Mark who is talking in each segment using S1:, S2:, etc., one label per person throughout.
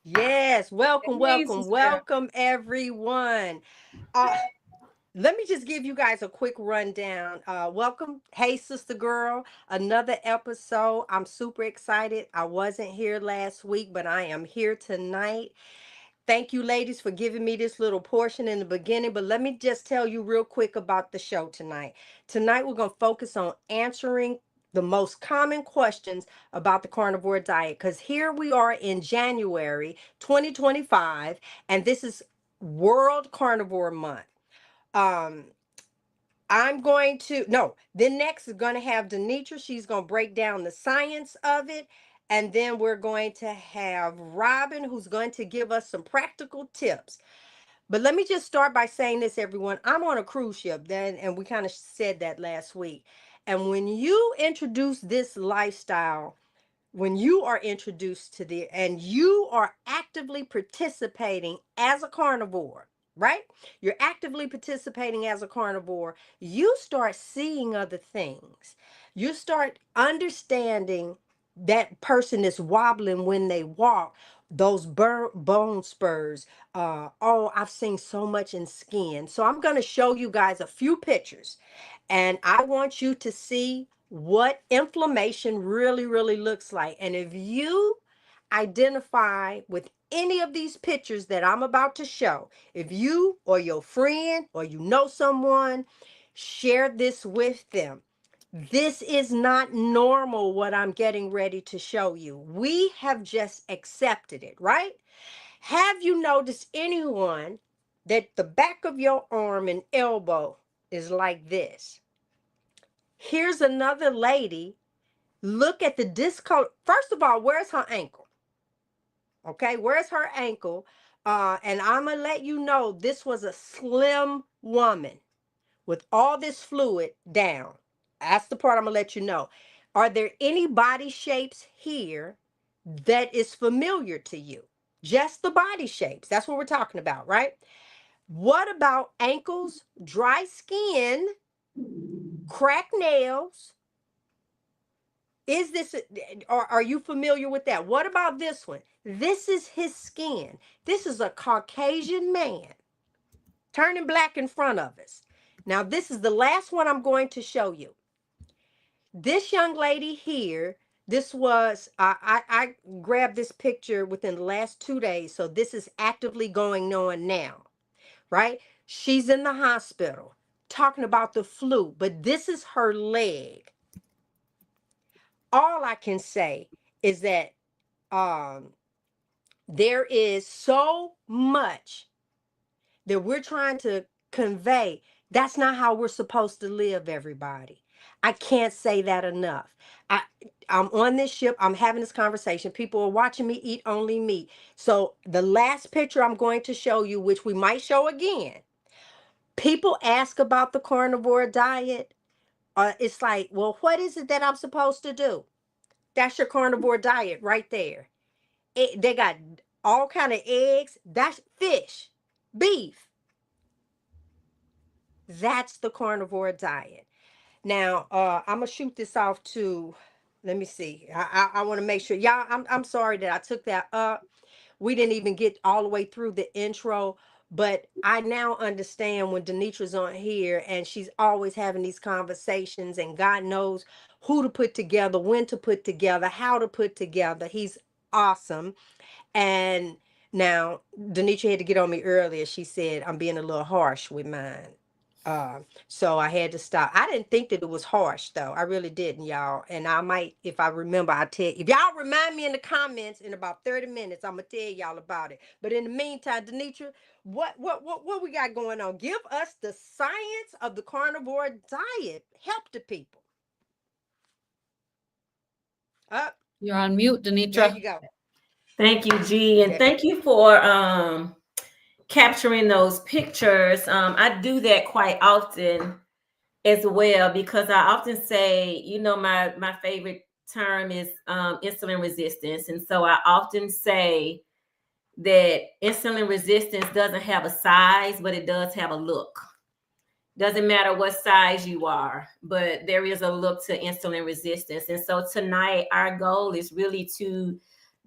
S1: Yes, welcome,
S2: Hey,
S1: welcome,
S2: sister.
S1: welcome, everyone. Uh, Let me just give you guys a quick rundown. Welcome, hey, sister girl, another episode. I'm super excited. I wasn't here last week, but I am here tonight. Thank you, ladies, for giving me this little portion in the beginning. But let me just tell you real quick about the show tonight. Tonight, we're going to focus on answering the most common questions about the carnivore diet because here we are in January 2025, and this is World Carnivore Month. Um, I'm going to, no, then next is going to have DeNitra. She's going to break down the science of it. And then we're going to have Robyn, who's going to give us some practical tips. But let me just start by saying this, everyone. I'm on a cruise ship, then, and we kind of said that last week. And when you introduce this lifestyle, when you are introduced to the and you are actively participating as a carnivore, right? You're actively participating as a carnivore, you start seeing other things. You start understanding that person is wobbling when they walk, those bone spurs. Oh, I've seen so much in skin. So I'm going to show you guys a few pictures, and I want you to see what inflammation really looks like. And if you identify with any of these pictures that I'm about to show, if you or your friend or you know someone, share this with them. This is not normal what I'm getting ready to show you. We have just accepted it, right? Have you noticed anyone that the back of your arm and elbow is like this? Here's another lady. Look at the discolor. First of all, where's her ankle? Okay, where's her ankle? And I'm gonna let you know this was a slim woman with all this fluid down. That's the part I'm gonna let you know. Are there any body shapes here that is familiar to you? Just the body shapes. That's what we're talking about, right? What about ankles, dry skin, cracked nails? Is this, are you familiar with that? What about this one? This is his skin. This is a Caucasian man turning black in front of us. Now, this is the last one I'm going to show you. This young lady here, this was, I grabbed this picture within the last 2 days. So this is actively going on now, right? She's in the hospital talking about the flu, but this is her leg. All I can say is that um, there is so much that we're trying to convey. That's not how we're supposed to live, everybody. I can't say that enough. I, I'm on this ship. I'm having this conversation. People are watching me eat only meat. So the last picture I'm going to show you, which we might show again, people ask about the carnivore diet. It's like, well, what is it that I'm supposed to do? That's your carnivore diet right there. They got all kind of eggs. That's fish, beef. That's the carnivore diet. Now, I'm gonna shoot this off to. Let me see. I want to make sure, y'all. I'm sorry that I took that up. We didn't even get all the way through the intro, but I now understand when DeNitra's on here and she's always having these conversations, and God knows who to put together, when to put together, how to put together. He's awesome. And now DeNitra had to get on me earlier. She said I'm being a little harsh with mine. So I had to stop. I didn't think that it was harsh though. I really didn't, y'all. And I might, if I remember, I'll tell you. If y'all remind me in the comments in about 30 minutes, I'm gonna tell y'all about it. But in the meantime, DeNitra, what we got going on? Give us the science of the carnivore diet. Help the people. Up,
S2: You're on mute,
S1: there
S2: DeNitra.
S1: you go.
S3: Thank you, G, and
S1: There.
S3: thank you for capturing those pictures. I do that quite often as well because I often say, my favorite term is insulin resistance, and so I often say that insulin resistance doesn't have a size, but it does have a look. Doesn't matter what size you are, but there is a look to insulin resistance. And so tonight, our goal is really to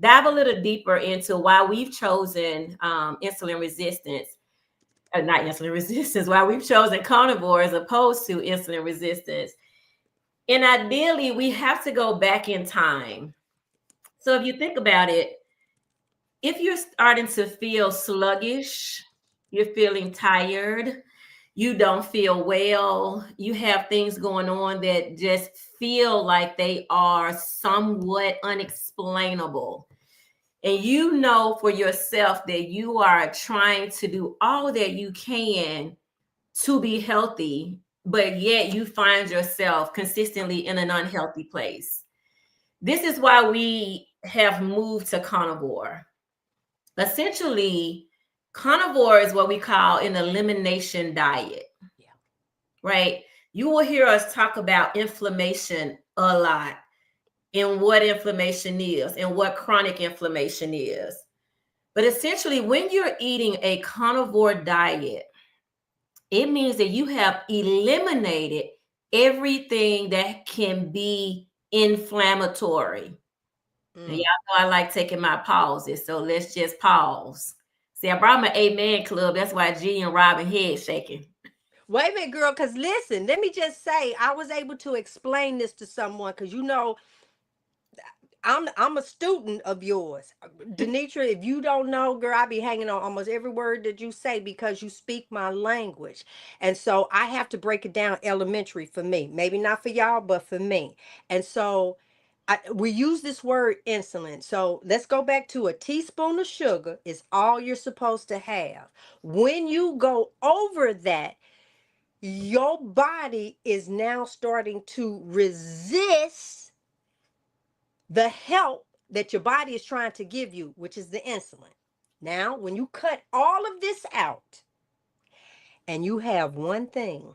S3: dive a little deeper into why we've chosen insulin resistance, not insulin resistance, why we've chosen carnivore as opposed to insulin resistance. And ideally, we have to go back in time. So if you think about it, if you're starting to feel sluggish, you're feeling tired, you don't feel well, you have things going on that just feel like they are somewhat unexplainable. And you know for yourself that you are trying to do all that you can to be healthy, but yet you find yourself consistently in an unhealthy place. This is why we have moved to carnivore. Essentially, carnivore is what we call an elimination diet,
S1: Yeah.
S3: right? You will hear us talk about inflammation a lot, and what inflammation is and what chronic inflammation is. But essentially, when you're eating a carnivore diet, it means that you have eliminated everything that can be inflammatory. And
S1: Mm.
S3: y'all know I like taking my pauses, so let's just pause. See, I brought my Amen Club. That's why G and Robyn head shaking.
S1: Wait a minute, girl, because listen, let me just say, I was able to explain this to someone because I'm a student of yours. DeNitra, if you don't know, girl, I be hanging on almost every word that you say because you speak my language. And so I have to break it down elementary for me. Maybe not for y'all, but for me. And so we use this word insulin. So let's go back to a teaspoon of sugar is all you're supposed to have. When you go over that, your body is now starting to resist the help that your body is trying to give you, which is the insulin. Now, when you cut all of this out and you have one thing,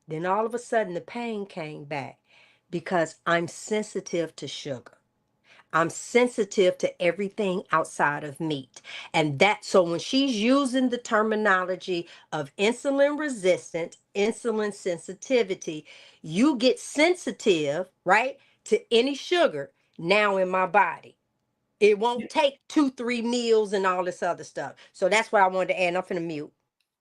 S1: then all of a sudden the pain came back because I'm sensitive to sugar. I'm sensitive to everything outside of meat. And that, so when she's using the terminology of insulin resistant, insulin sensitivity, you get sensitive, right, to any sugar now in my body. It won't take 2, 3 meals and all this other stuff. So that's what I wanted to add. I'm finna mute.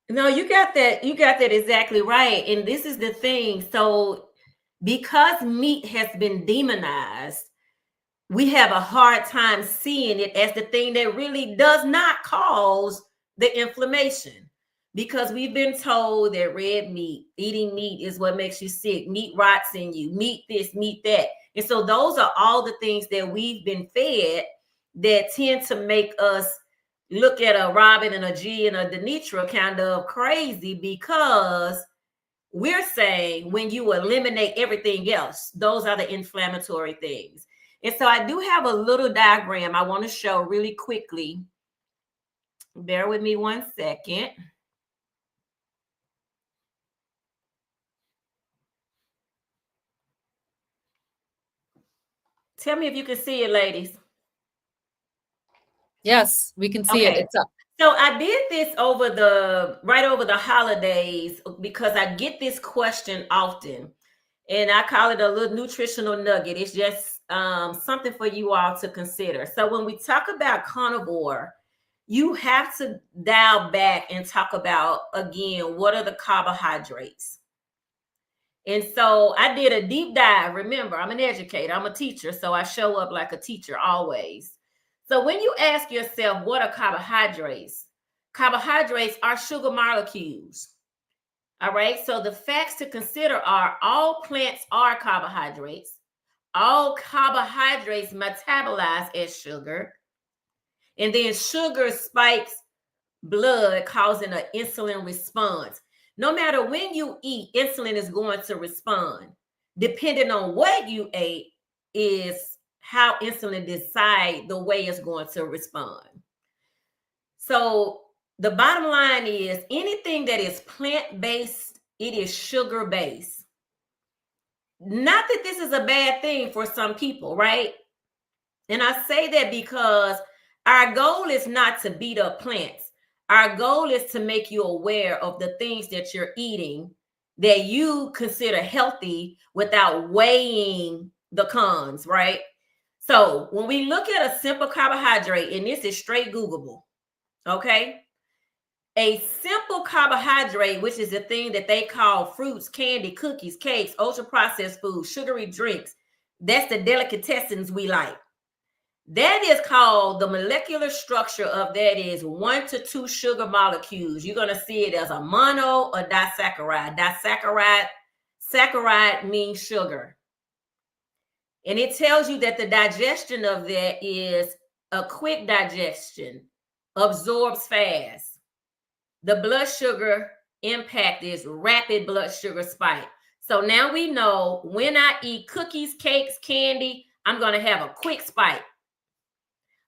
S3: No, you got that. You got that exactly right. And this is the thing. So, because meat has been demonized, we have a hard time seeing it as the thing that really does not cause the inflammation, because we've been told that red meat, eating meat, is what makes you sick. Meat rots in you. Meat this, meat that. And so those are all the things that we've been fed that tend to make us look at a Robyn and a G and a DeNitra kind of crazy, because we're saying when you eliminate everything else, those are the inflammatory things. And so I do have a little diagram I want to show really quickly. Bear with me 1 second. Tell me if you can see it, ladies.
S2: Yes, we can see it.
S3: Okay.
S2: It's up.
S3: So I did this right over the holidays, because I get this question often, and I call it a little nutritional nugget. It's just something for you all to consider. So when we talk about carnivore, you have to dial back and talk about, again, what are the carbohydrates? And so I did a deep dive. Remember, I'm an educator, I'm a teacher, so I show up like a teacher always. So when you ask yourself, what are carbohydrates? Carbohydrates are sugar molecules. All right. So the facts to consider are all plants are carbohydrates. All carbohydrates metabolize as sugar. And then sugar spikes blood, causing an insulin response. No matter when you eat, insulin is going to respond. Depending on what you ate is how insulin decide the way it's going to respond. So the bottom line is, anything that is plant-based, it is sugar-based. Not that this is a bad thing for some people, right? And I say that because our goal is not to beat up plants. Our goal is to make you aware of the things that you're eating that you consider healthy without weighing the cons, right? So when we look at a simple carbohydrate, and this is straight Googleable, okay? A simple carbohydrate, which is the thing that they call fruits, candy, cookies, cakes, ultra-processed foods, sugary drinks, that's the delicatessens we like. That is called, the molecular structure of that is 1 to 2 sugar molecules. You're going to see it as a mono or disaccharide. Saccharide means sugar. And it tells you that the digestion of that is a quick digestion, absorbs fast. The blood sugar impact is rapid blood sugar spike. So now we know when I eat cookies, cakes, candy, I'm going to have a quick spike.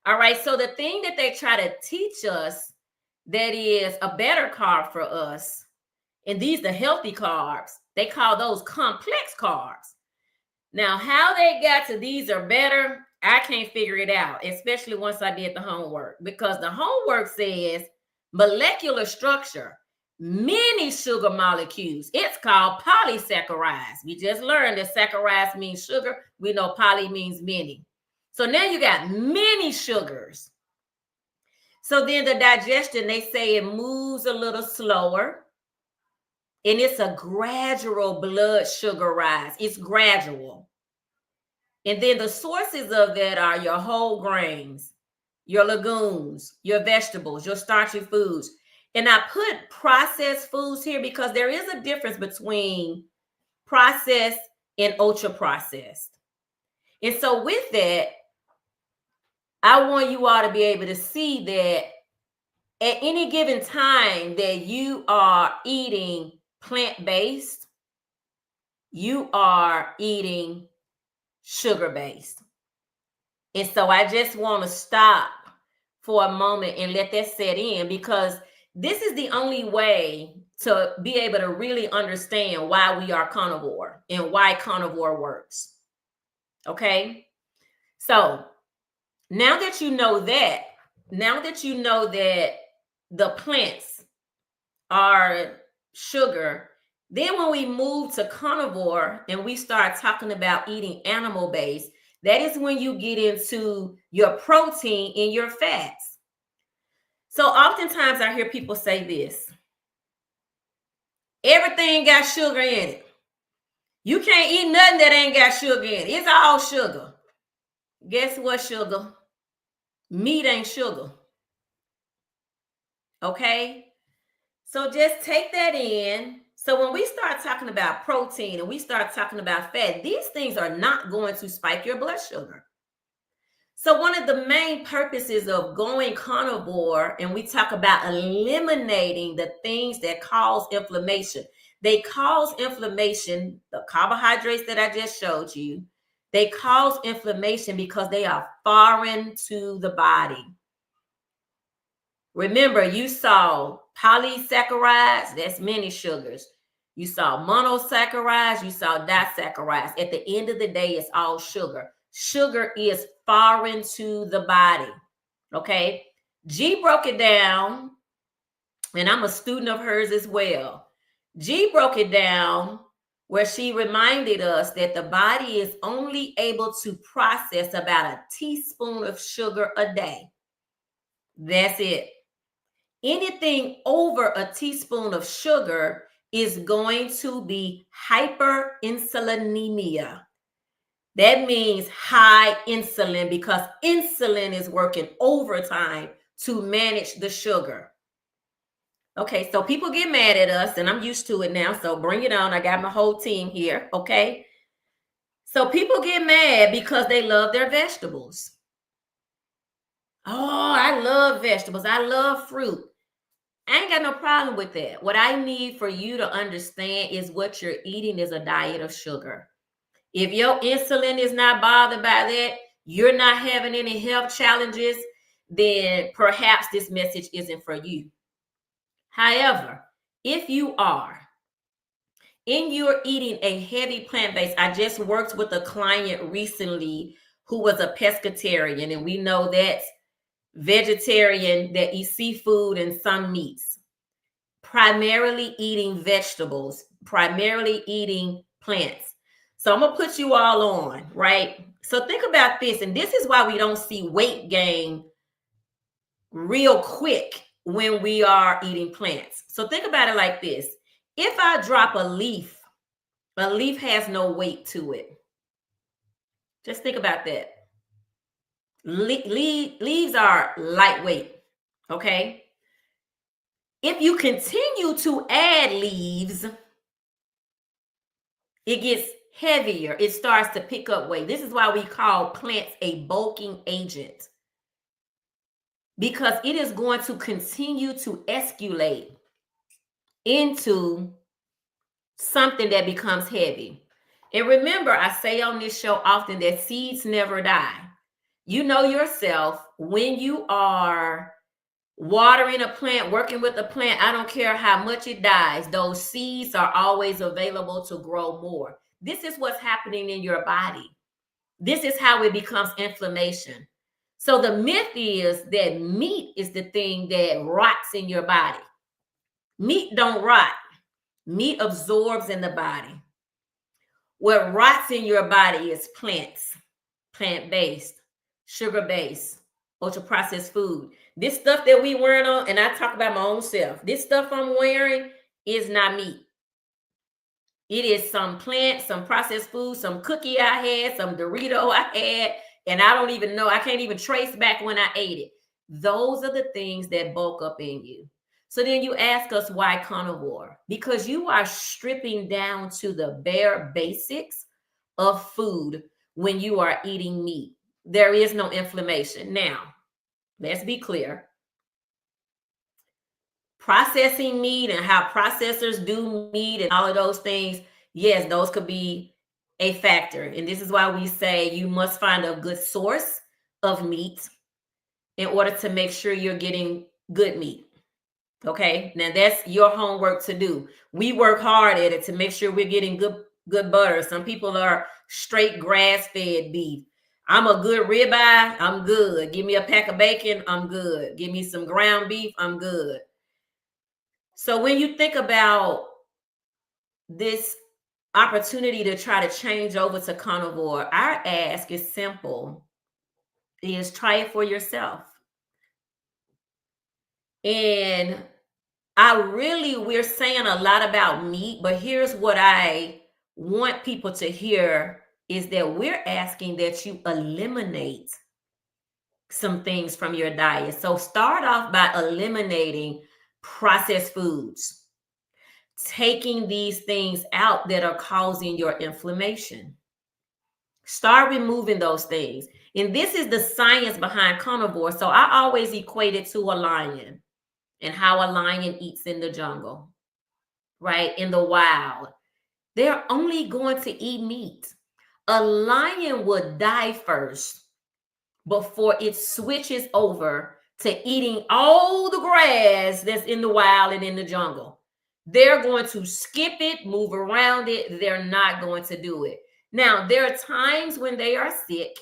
S3: All right. So the thing that they try to teach us that is a better carb for us, and these are healthy carbs, they call those complex carbs. Now, how they got to these are better, I can't figure it out, especially once I did the homework, because the homework says molecular structure, many sugar molecules. It's called polysaccharides. We just learned that saccharides means sugar. We know poly means many. So now you got many sugars. So then the digestion, they say it moves a little slower. And it's a gradual blood sugar rise. It's gradual. And then the sources of that are your whole grains, your legumes, your vegetables, your starchy foods. And I put processed foods here because there is a difference between processed and ultra processed. And so with that, I want you all to be able to see that at any given time that you are eating plant-based, you are eating sugar-based. And so I just want to stop for a moment and let that set in, because this is the only way to be able to really understand why we are carnivore and why carnivore works. Okay? So now that you know that, the plants are sugar, then when we move to carnivore and we start talking about eating animal-based, that is when you get into your protein and your fats. So oftentimes I hear people say this: everything got sugar in it. You can't eat nothing that ain't got sugar in it. It's all sugar. Guess what, sugar? Meat ain't sugar. Okay? So just take that in. So when we start talking about protein and we start talking about fat, these things are not going to spike your blood sugar. So one of the main purposes of going carnivore, and we talk about eliminating the things that cause inflammation. They cause inflammation, the carbohydrates that I just showed you, they cause inflammation because they are foreign to the body. Remember, you saw polysaccharides, that's many sugars. You saw monosaccharides, you saw disaccharides. At the end of the day, it's all sugar. Sugar is foreign to the body. Okay? G broke it down, and I'm a student of hers as well. G broke it down where she reminded us that the body is only able to process about a teaspoon of sugar a day. That's it. Anything over a teaspoon of sugar is going to be hyperinsulinemia. That means high insulin, because insulin is working overtime to manage the sugar. Okay, so people get mad at us, and I'm used to it now, so bring it on. I got my whole team here, okay? So people get mad because they love their vegetables. Oh, I love vegetables. I love fruit. I ain't got no problem with that. What I need for you to understand is what you're eating is a diet of sugar. If your insulin is not bothered by that, you're not having any health challenges, then perhaps this message isn't for you. However, if you are, and you're eating a heavy plant-based, I just worked with a client recently who was a pescatarian, and we know that's vegetarian that eats seafood and some meats, primarily eating vegetables, primarily eating plants. So I'm going to put you all on, right? So think about this, and this is why we don't see weight gain real quick when we are eating plants. So think about it like this. If I drop a leaf has no weight to it. Just think about that. Leaves are lightweight, okay? If you continue to add leaves, it gets heavier. It starts to pick up weight. This is why we call plants a bulking agent, because it is going to continue to escalate into something that becomes heavy. And remember, I say on this show often that seeds never die. You know yourself, when you are watering a plant, working with a plant, I don't care how much it dies, those seeds are always available to grow more. This is what's happening in your body. This is how it becomes inflammation. So the myth is that meat is the thing that rots in your body. Meat don't rot. Meat absorbs in the body. What rots in your body is plants, plant-based, sugar-based, ultra-processed food. This stuff that we wearing on, and I talk about my own self, this stuff I'm wearing is not meat. It is some plant, some processed food, some cookie I had, some Dorito I had, and I don't even know, I can't even trace back when I ate it. Those are the things that bulk up in you. So then you ask us, why carnivore? Because you are stripping down to the bare basics of food when you are eating meat. There is no inflammation. Now, let's be clear. Processing meat and how processors do meat and all of those things, yes, those could be a factor. And this is why we say you must find a good source of meat in order to make sure you're getting good meat. Okay, now that's your homework to do. We work hard at it to make sure we're getting good butter. Some people are straight grass-fed beef. I'm a good ribeye, I'm good. Give me a pack of bacon, I'm good. Give me some ground beef, I'm good. So when you think about this opportunity to try to change over to carnivore, our ask is simple, is try it for yourself. And we're saying a lot about meat, but here's what I want people to hear is that we're asking that you eliminate some things from your diet. So start off by eliminating processed foods, taking these things out that are causing your inflammation. Start removing those things. And this is the science behind carnivore. So I always equate it to a lion and how a lion eats in the jungle, right? In the wild. They're only going to eat meat. A lion would die first before it switches over to eating all the grass that's in the wild and in the jungle. They're going to skip it, move around it. They're not going to do it. Now, there are times when they are sick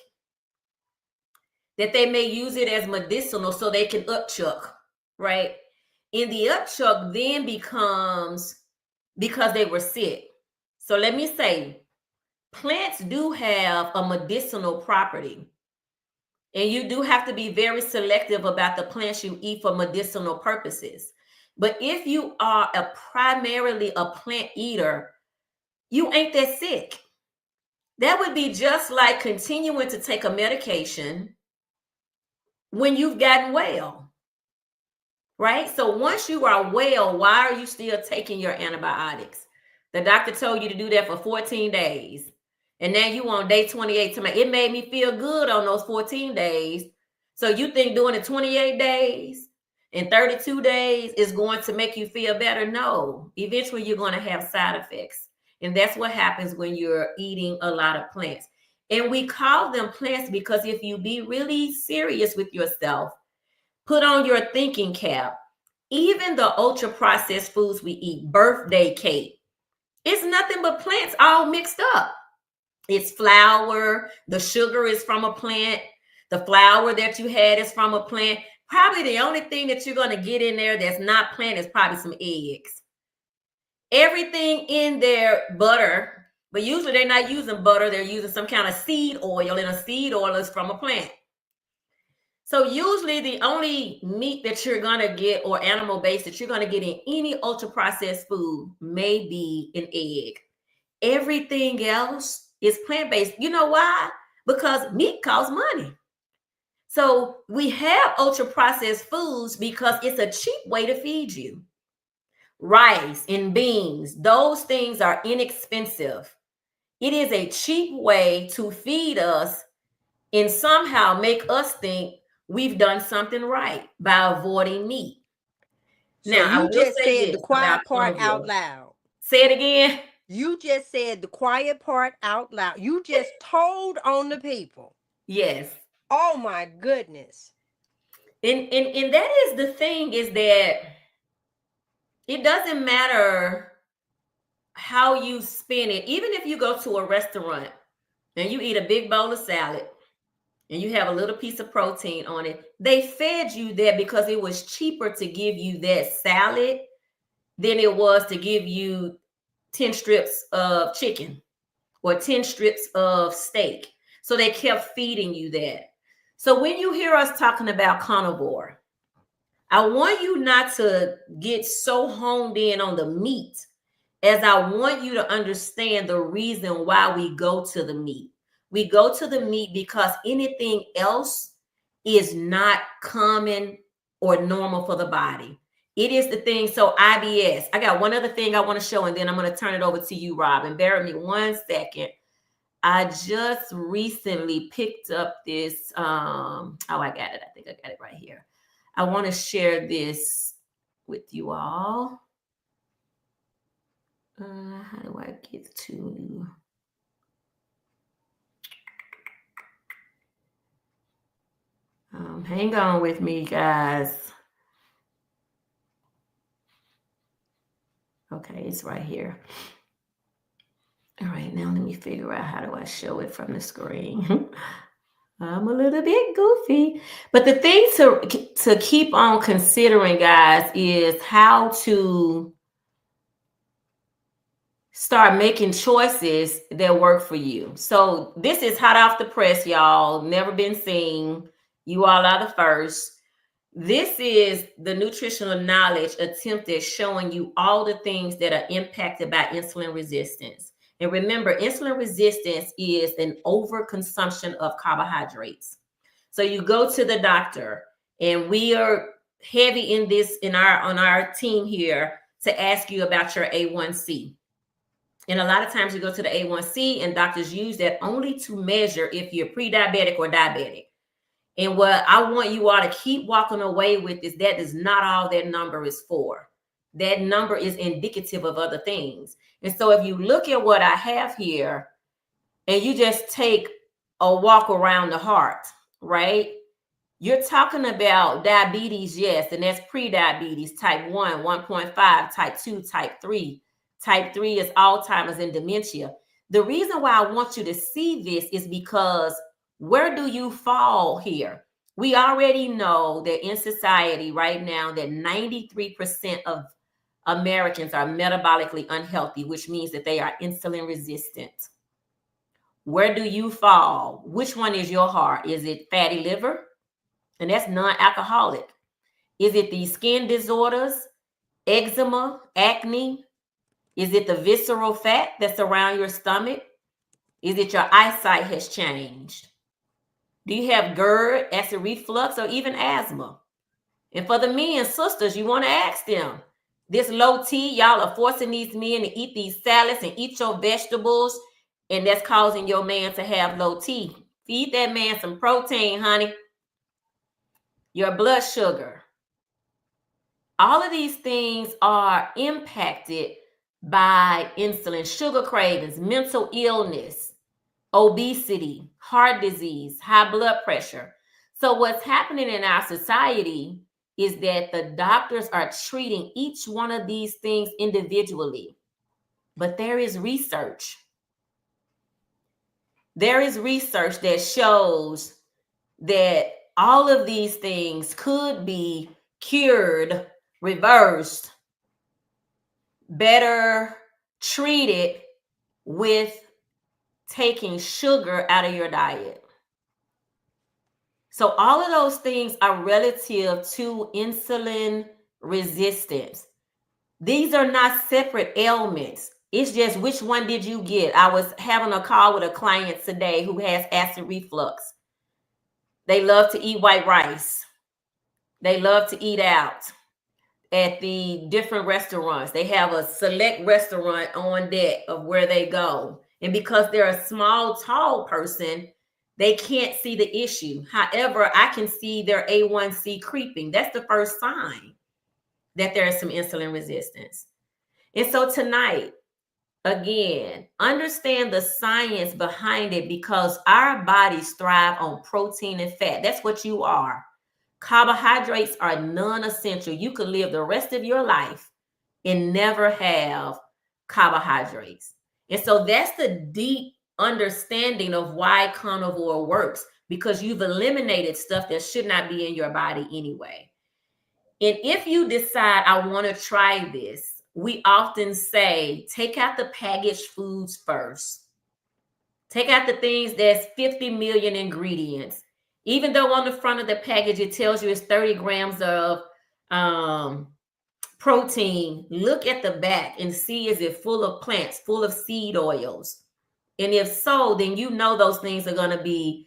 S3: that they may use it as medicinal so they can upchuck, right? And the upchuck then becomes because they were sick. So let me say, plants do have a medicinal property. And you do have to be very selective about the plants you eat for medicinal purposes. But if you are primarily a plant eater, you ain't that sick. That would be just like continuing to take a medication when you've gotten well, right? So once you are well, why are you still taking your antibiotics? The doctor told you to do that for 14 days. And now you on day 28. It made me feel good on those 14 days. So you think doing it 28 days and 32 days is going to make you feel better? No. Eventually you're going to have side effects. And that's what happens when you're eating a lot of plants. And we call them plants because if you be really serious with yourself, put on your thinking cap. Even the ultra processed foods we eat, birthday cake, it's nothing but plants all mixed up. It's flour. The sugar is from a plant. The flour that you had is from a plant. Probably the only thing that you're going to get in there that's not plant is probably some eggs. Everything in there, butter, But usually they're not using butter. They're using some kind of seed oil, and a seed oil is from a plant. So usually the only meat that you're going to get, or animal based, that you're going to get in any ultra processed food may be an egg. Everything else is plant based. You know why? Because meat costs money. So we have ultra processed foods because it's a cheap way to feed you. Rice and beans, those things are inexpensive. It is a cheap way to feed us and somehow make us think we've done something right by avoiding meat.
S1: So
S3: Now, I
S1: you
S3: will
S1: just
S3: say
S1: said the
S3: this about
S1: quiet part out
S3: carnivore.
S1: loud.
S3: Say it again.
S1: You just said the quiet part out loud. You just told on the people.
S3: Yes.
S1: Oh my goodness.
S3: And that is the thing, is that it doesn't matter how you spin it. Even if you go to a restaurant and you eat a big bowl of salad and you have a little piece of protein on it, they fed you that because it was cheaper to give you that salad than it was to give you 10 strips of chicken or 10 strips of steak. So they kept feeding you that. So when you hear us talking about carnivore, I want you not to get so honed in on the meat, as I want you to understand the reason why we go to the meat. We go to the meat because anything else is not common or normal for the body. It is the thing. So IBS. I got one other thing I want to show, and then I'm going to turn it over to you, Robyn. Bear with me 1 second. I just recently picked up this. I got it. I think I got it right here. I want to share this with you all. How do I get to? Hang on with me, guys. Okay, it's right here. All right, now let me figure out how do I show it from the screen. I'm a little bit goofy. But the thing to keep on considering, guys, is how to start making choices that work for you. So this is hot off the press, y'all. Never been seen. You all are the first. This is the nutritional knowledge attempt at showing you all the things that are impacted by insulin resistance. And remember, insulin resistance is an overconsumption of carbohydrates. So you go to the doctor, and we are heavy in this on our team here to ask you about your A1C. And a lot of times you go to the A1C, and doctors use that only to measure if you're pre-diabetic or diabetic. And what I want you all to keep walking away with is that is not all that number is for. That number is indicative of other things. And so if you look at what I have here, and you just take a walk around the heart, right? You're talking about diabetes, yes, and that's pre-diabetes, type 1, 1.5, type 2, type 3. Type 3 is Alzheimer's and dementia. The reason why I want you to see this is because where do you fall here? We already know that in society right now that 93% of Americans are metabolically unhealthy, which means that they are insulin resistant. Where do you fall? Which one is your heart? Is it fatty liver? And that's non-alcoholic. Is it the skin disorders, eczema, acne? Is it the visceral fat that's around your stomach? Is it your eyesight has changed? Do you have GERD, acid reflux, or even asthma? And for the men and sisters, you want to ask them, this low T, y'all are forcing these men to eat these salads and eat your vegetables, and that's causing your man to have low T. Feed that man some protein, honey. Your blood sugar. All of these things are impacted by insulin, sugar cravings, mental illness, obesity, heart disease, high blood pressure. So what's happening in our society is that the doctors are treating each one of these things individually. But there is research. There is research that shows that all of these things could be cured, reversed, better treated with taking sugar out of your diet. So all of those things are relative to insulin resistance. These are not separate ailments. It's just which one did you get? I was having a call with a client today who has acid reflux. They love to eat white rice. They love to eat out at the different restaurants. They have a select restaurant on deck of where they go. And because they're a small, tall person, they can't see the issue. However, I can see their A1C creeping. That's the first sign that there is some insulin resistance. And so tonight, again, understand the science behind it, because our bodies thrive on protein and fat. That's what you are. Carbohydrates are non-essential. You could live the rest of your life and never have carbohydrates. And so that's the deep understanding of why carnivore works, because you've eliminated stuff that should not be in your body anyway. And if you decide, I want to try this, we often say, take out the packaged foods first. Take out the things that's 50 million ingredients. Even though on the front of the package, it tells you it's 30 grams of protein, look at the back and see, is it full of plants, full of seed oils? And if so, then you know those things are going to be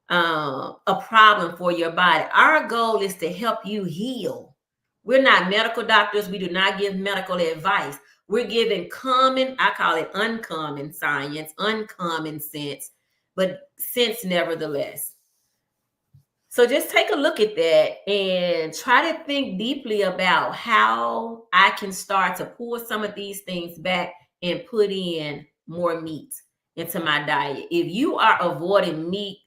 S3: a problem for your body. Our goal is to help you heal. We're not medical doctors. We do not give medical advice. We're giving common, I call it uncommon science, uncommon sense, but sense nevertheless. So just take a look at that and try to think deeply about how I can start to pull some of these things back and put in more meat into my diet. If you are avoiding meat,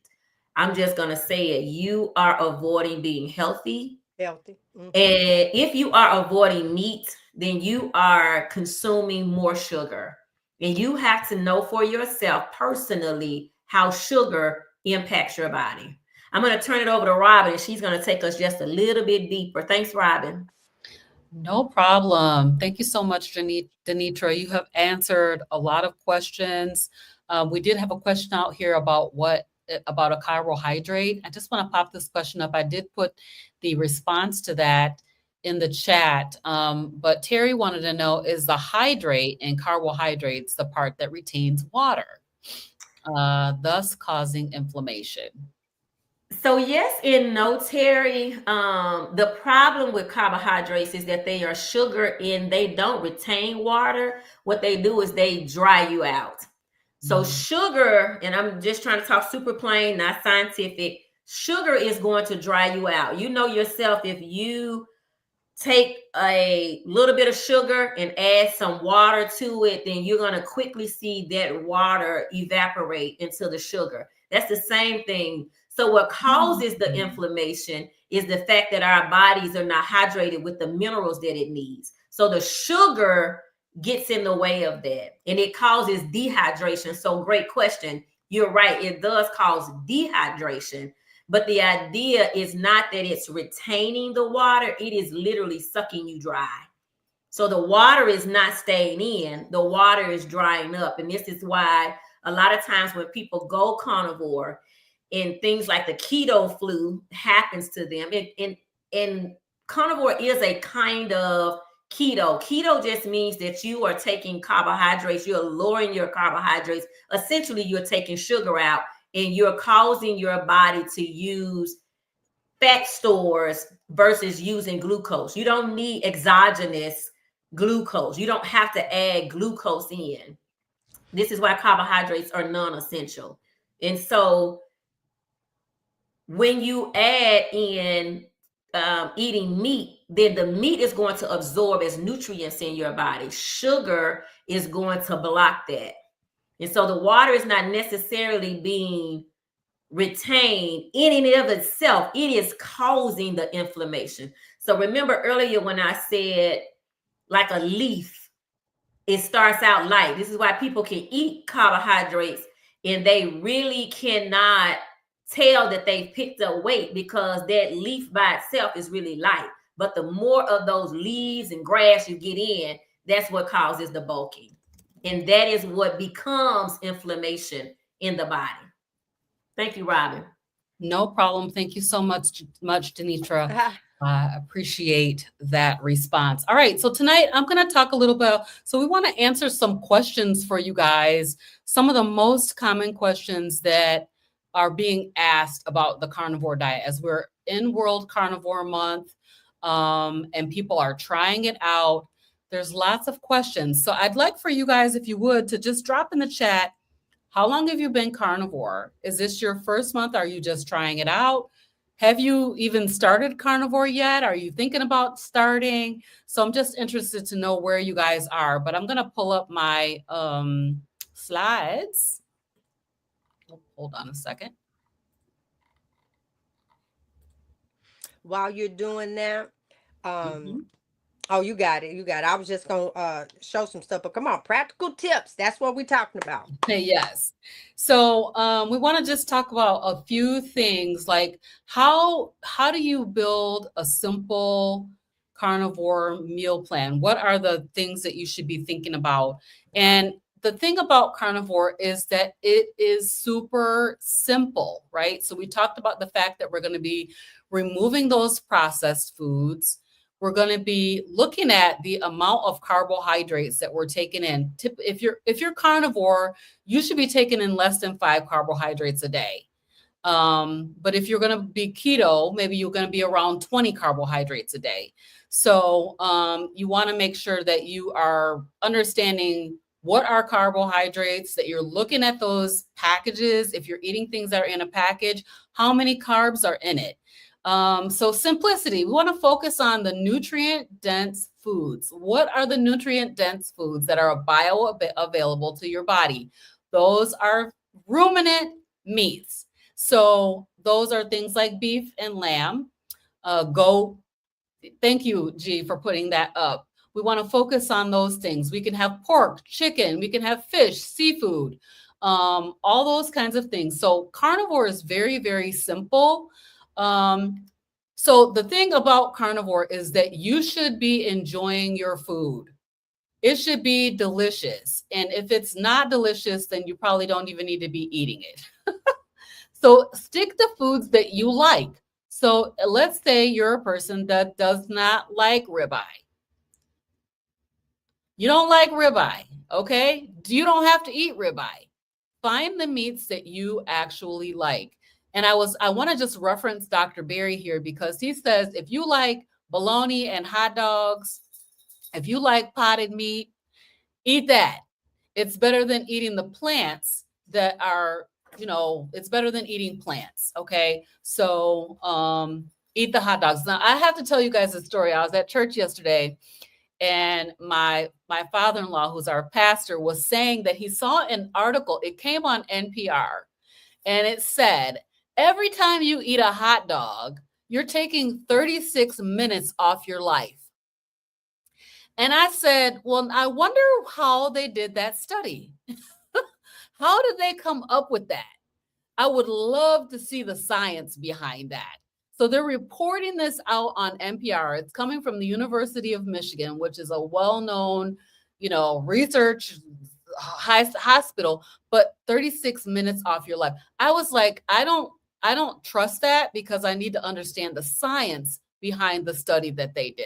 S3: I'm just going to say it, you are avoiding being healthy.
S1: Healthy. Mm-hmm.
S3: And if you are avoiding meat, then you are consuming more sugar. And you have to know for yourself personally how sugar impacts your body. I'm going to turn it over to Robyn. She's going to take us just a little bit deeper. Thanks, Robyn.
S2: No problem. Thank you so much, DeNitra. You have answered a lot of questions. We did have a question out here about about a carbohydrate. I just want to pop this question up. I did put the response to that in the chat, but Terry wanted to know, is the hydrate in carbohydrates the part that retains water, thus causing inflammation?
S3: So yes and no, Terry. The problem with carbohydrates is that they are sugar and they don't retain water. What they do is they dry you out. So sugar, and I'm just trying to talk super plain, not scientific, sugar is going to dry you out. You know yourself, if you take a little bit of sugar and add some water to it, then you're going to quickly see that water evaporate into the sugar. That's the same thing. So what causes the inflammation is the fact that our bodies are not hydrated with the minerals that it needs. So the sugar gets in the way of that, and it causes dehydration. So great question. You're right. It does cause dehydration, but the idea is not that it's retaining the water. It is literally sucking you dry. So the water is not staying in, the water is drying up. And this is why a lot of times when people go carnivore and things like the keto flu happens to them, and carnivore is a kind of keto. Keto just means that you are taking carbohydrates, you're lowering your carbohydrates. Essentially, you're taking sugar out and you're causing your body to use fat stores versus using glucose. You don't need exogenous glucose. You don't have to add glucose in. This is why carbohydrates are non-essential. And so when you add in eating meat, then the meat is going to absorb as nutrients in your body. Sugar is going to block that. And so the water is not necessarily being retained in and of itself. It is causing the inflammation. So remember earlier when I said like a leaf, it starts out light. This is why people can eat carbohydrates and they really cannot tell that they've picked up weight, because that leaf by itself is really light. But the more of those leaves and grass you get in, that's what causes the bulking. And that is what becomes inflammation in the body. Thank you, Robyn.
S2: No problem. Thank you so much, DeNitra. I appreciate that response. All right. So tonight I'm going to talk a little bit. So we want to answer some questions for you guys. Some of the most common questions that are being asked about the carnivore diet as we're in World Carnivore Month, and people are trying it out. There's lots of questions. So I'd like for you guys, if you would, to just drop in the chat. How long have you been carnivore? Is this your first month? Are you just trying it out? Have you even started carnivore yet? Are you thinking about starting? So I'm just interested to know where you guys are, but I'm going to pull up my slides. Hold on a second.
S1: While you're doing that, oh, you got it. You got it. I was just going to show some stuff, but come on, practical tips. That's what we're talking about.
S2: Yes. So we want to just talk about a few things like how do you build a simple carnivore meal plan? What are the things that you should be thinking about? And the thing about carnivore is that it is super simple, right? So we talked about the fact that we're going to be removing those processed foods. We're going to be looking at the amount of carbohydrates that we're taking in. If you're carnivore, you should be taking in less than 5 carbohydrates a day. But if you're going to be keto, maybe you're going to be around 20 carbohydrates a day. So you want to make sure that you are understanding what are carbohydrates, that you're looking at those packages. If you're eating things that are in a package, how many carbs are in it? So simplicity, we want to focus on the nutrient-dense foods. What are the nutrient-dense foods that are bioavailable to your body? Those are ruminant meats. So those are things like beef and lamb, goat. Thank you, G, for putting that up. We want to focus on those things. We can have pork, chicken, we can have fish, seafood, all those kinds of things. So carnivore is very, very simple. So the thing about carnivore is that you should be enjoying your food. It should be delicious. And if it's not delicious, then you probably don't even need to be eating it. So stick to foods that you like. So let's say you're a person that does not like ribeye. You don't like ribeye, okay? You don't have to eat ribeye. Find the meats that you actually like. And I want to just reference Dr. Berry here because he says, if you like bologna and hot dogs, if you like potted meat, eat that. It's better than eating the plants that are, it's better than eating plants. Okay. So, eat the hot dogs. Now I have to tell you guys a story. I was at church yesterday and my father-in-law, who's our pastor, was saying that he saw an article. It came on NPR and it said, every time you eat a hot dog, you're taking 36 minutes off your life. And I said, well, I wonder how they did that study. How did they come up with that? I would love to see the science behind that. So they're reporting this out on NPR. It's coming from the University of Michigan, which is a well-known, research hospital, but 36 minutes off your life. I was like, I don't trust that because I need to understand the science behind the study that they did.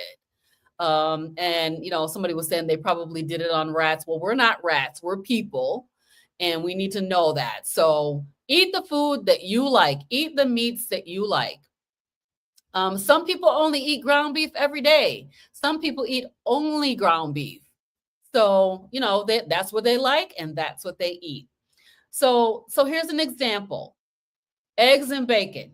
S2: And somebody was saying they probably did it on rats. Well, we're not rats, we're people, and we need to know that. So eat the food that you like, eat the meats that you like. Some people only eat ground beef every day. Some people eat only ground beef. So, that's what they like and that's what they eat. So here's an example. Eggs and bacon.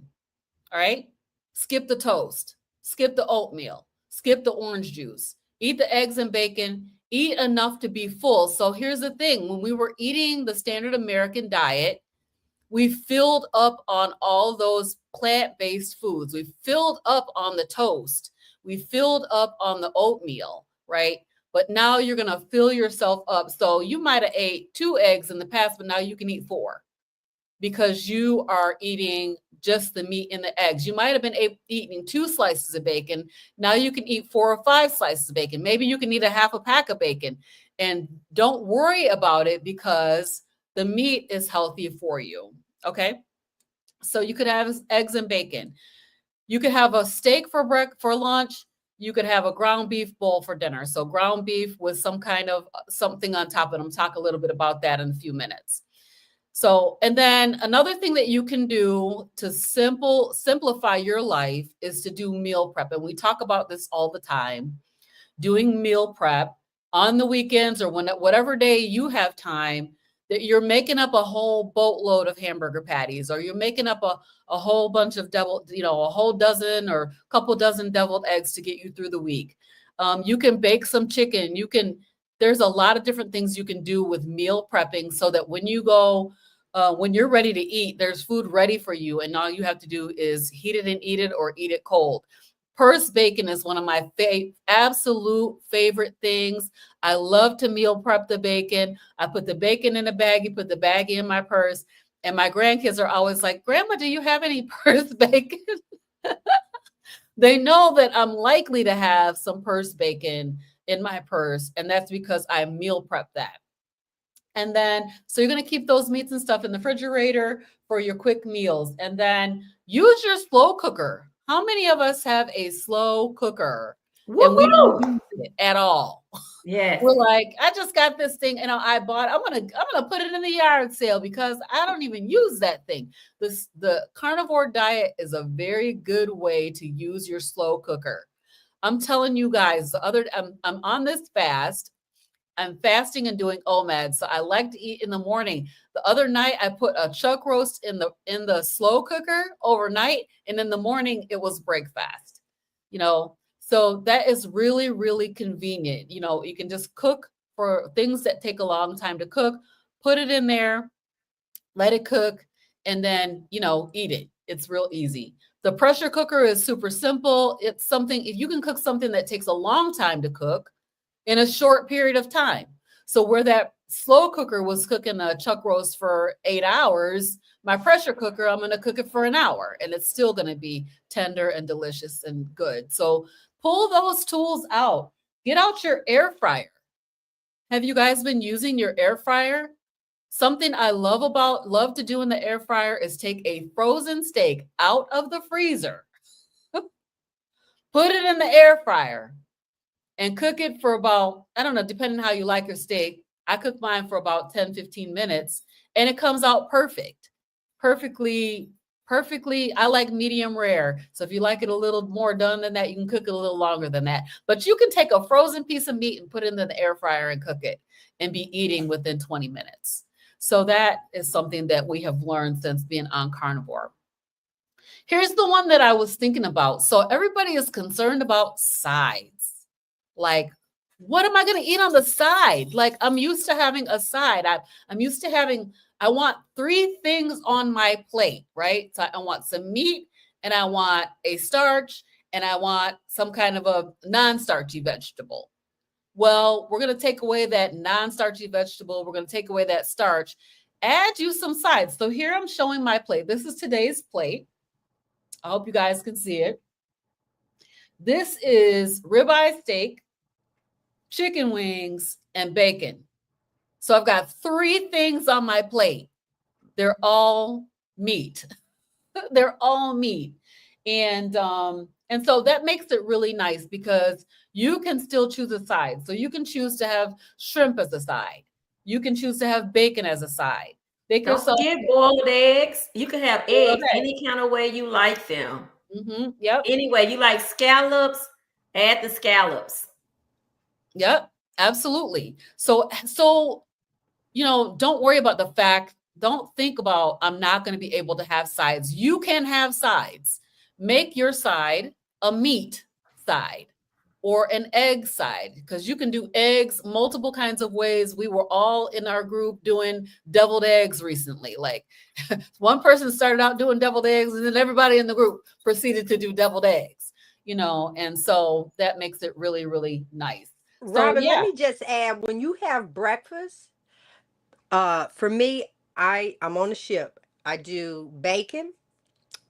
S2: All right. Skip the toast, skip the oatmeal, skip the orange juice, eat the eggs and bacon, eat enough to be full. So here's the thing. When we were eating the standard American diet, we filled up on all those plant-based foods. We filled up on the toast. We filled up on the oatmeal, right? But now you're going to fill yourself up. So you might have ate 2 eggs in the past, but now you can eat 4 because you are eating just the meat and the eggs. You might have been eating 2 slices of bacon. Now you can eat 4 or 5 slices of bacon. Maybe you can eat a half a pack of bacon. And don't worry about it because the meat is healthy for you. Okay. So you could have eggs and bacon. You could have a steak for lunch. You could have a ground beef bowl for dinner. So ground beef with some kind of something on top of it. I'm talk a little bit about that in a few minutes. So, and then another thing that you can do to simplify your life is to do meal prep. And we talk about this all the time, doing meal prep on the weekends or whatever day you have time, that you're making up a whole boatload of hamburger patties, or you're making up a whole bunch of a whole dozen or a couple dozen deviled eggs to get you through the week. You can bake some chicken. There's a lot of different things you can do with meal prepping so that when you're ready to eat, there's food ready for you. And all you have to do is heat it and eat it, or eat it cold. Purse bacon is one of my absolute favorite things. I love to meal prep the bacon. I put the bacon in a baggie, put the baggie in my purse. And my grandkids are always like, Grandma, do you have any purse bacon? They know that I'm likely to have some purse bacon in my purse. And that's because I meal prep that. And then, so you're going to keep those meats and stuff in the refrigerator for your quick meals. And then use your slow cooker. How many of us have a slow cooker and we don't use it at all?
S3: Yes.
S2: We're like, I just got this thing and I'm gonna put it in the yard sale because I don't even use that thing. The carnivore diet is a very good way to use your slow cooker. I'm telling you guys, I'm on this fast. I'm fasting and doing M.Ed, so I like to eat in the morning. The other night, I put a chuck roast in the slow cooker overnight, and in the morning it was breakfast. So that is really, really convenient. You can just cook for things that take a long time to cook. Put it in there, let it cook, and then eat it. It's real easy. The pressure cooker is super simple. It's something if you can cook something that takes a long time to cook in a short period of time. So where that slow cooker was cooking a chuck roast for 8 hours, my pressure cooker, I'm going to cook it for an hour and it's still going to be tender and delicious and good. So pull those tools out. Get out your air fryer. Have you guys been using your air fryer? Something I love to do in the air fryer is take a frozen steak out of the freezer, put it in the air fryer, and cook it for about, I don't know, depending on how you like your steak. I cook mine for about 10, 15 minutes and it comes out perfectly. I like medium rare. So if you like it a little more done than that, you can cook it a little longer than that. But you can take a frozen piece of meat and put it in the air fryer and cook it and be eating within 20 minutes. So that is something that we have learned since being on carnivore. Here's the one that I was thinking about. So everybody is concerned about sides. Like, what am I going to eat on the side? Like, I'm used to having a side. I'm used to having, I want 3 things on my plate, right? So I want some meat, and I want a starch, and I want some kind of a non-starchy vegetable. Well, we're going to take away that non-starchy vegetable. We're going to take away that starch. Add you some sides. So here I'm showing my plate. This is today's plate. I hope you guys can see it. This is ribeye steak, chicken wings, and bacon. So I've got 3 things on my plate. They're all meat. They're all meat. And so that makes it really nice because you can still choose a side. So you can choose to have shrimp as a side. You can choose to have bacon as a side.
S3: Don't forget boiled eggs. You can have eggs any kind of way you like them.
S2: Mm-hmm. Yep.
S3: Anyway, you like scallops, add the scallops.
S2: Yep, absolutely. So, don't worry about the fact, don't think about, I'm not going to be able to have sides. You can have sides. Make your side a meat side or an egg side, because you can do eggs multiple kinds of ways. We were all in our group doing deviled eggs recently. Like one person started out doing deviled eggs and then everybody in the group proceeded to do deviled eggs, and so that makes it really, really nice.
S1: Robyn, let me just add, when you have breakfast, for me, I'm on a ship. I do bacon,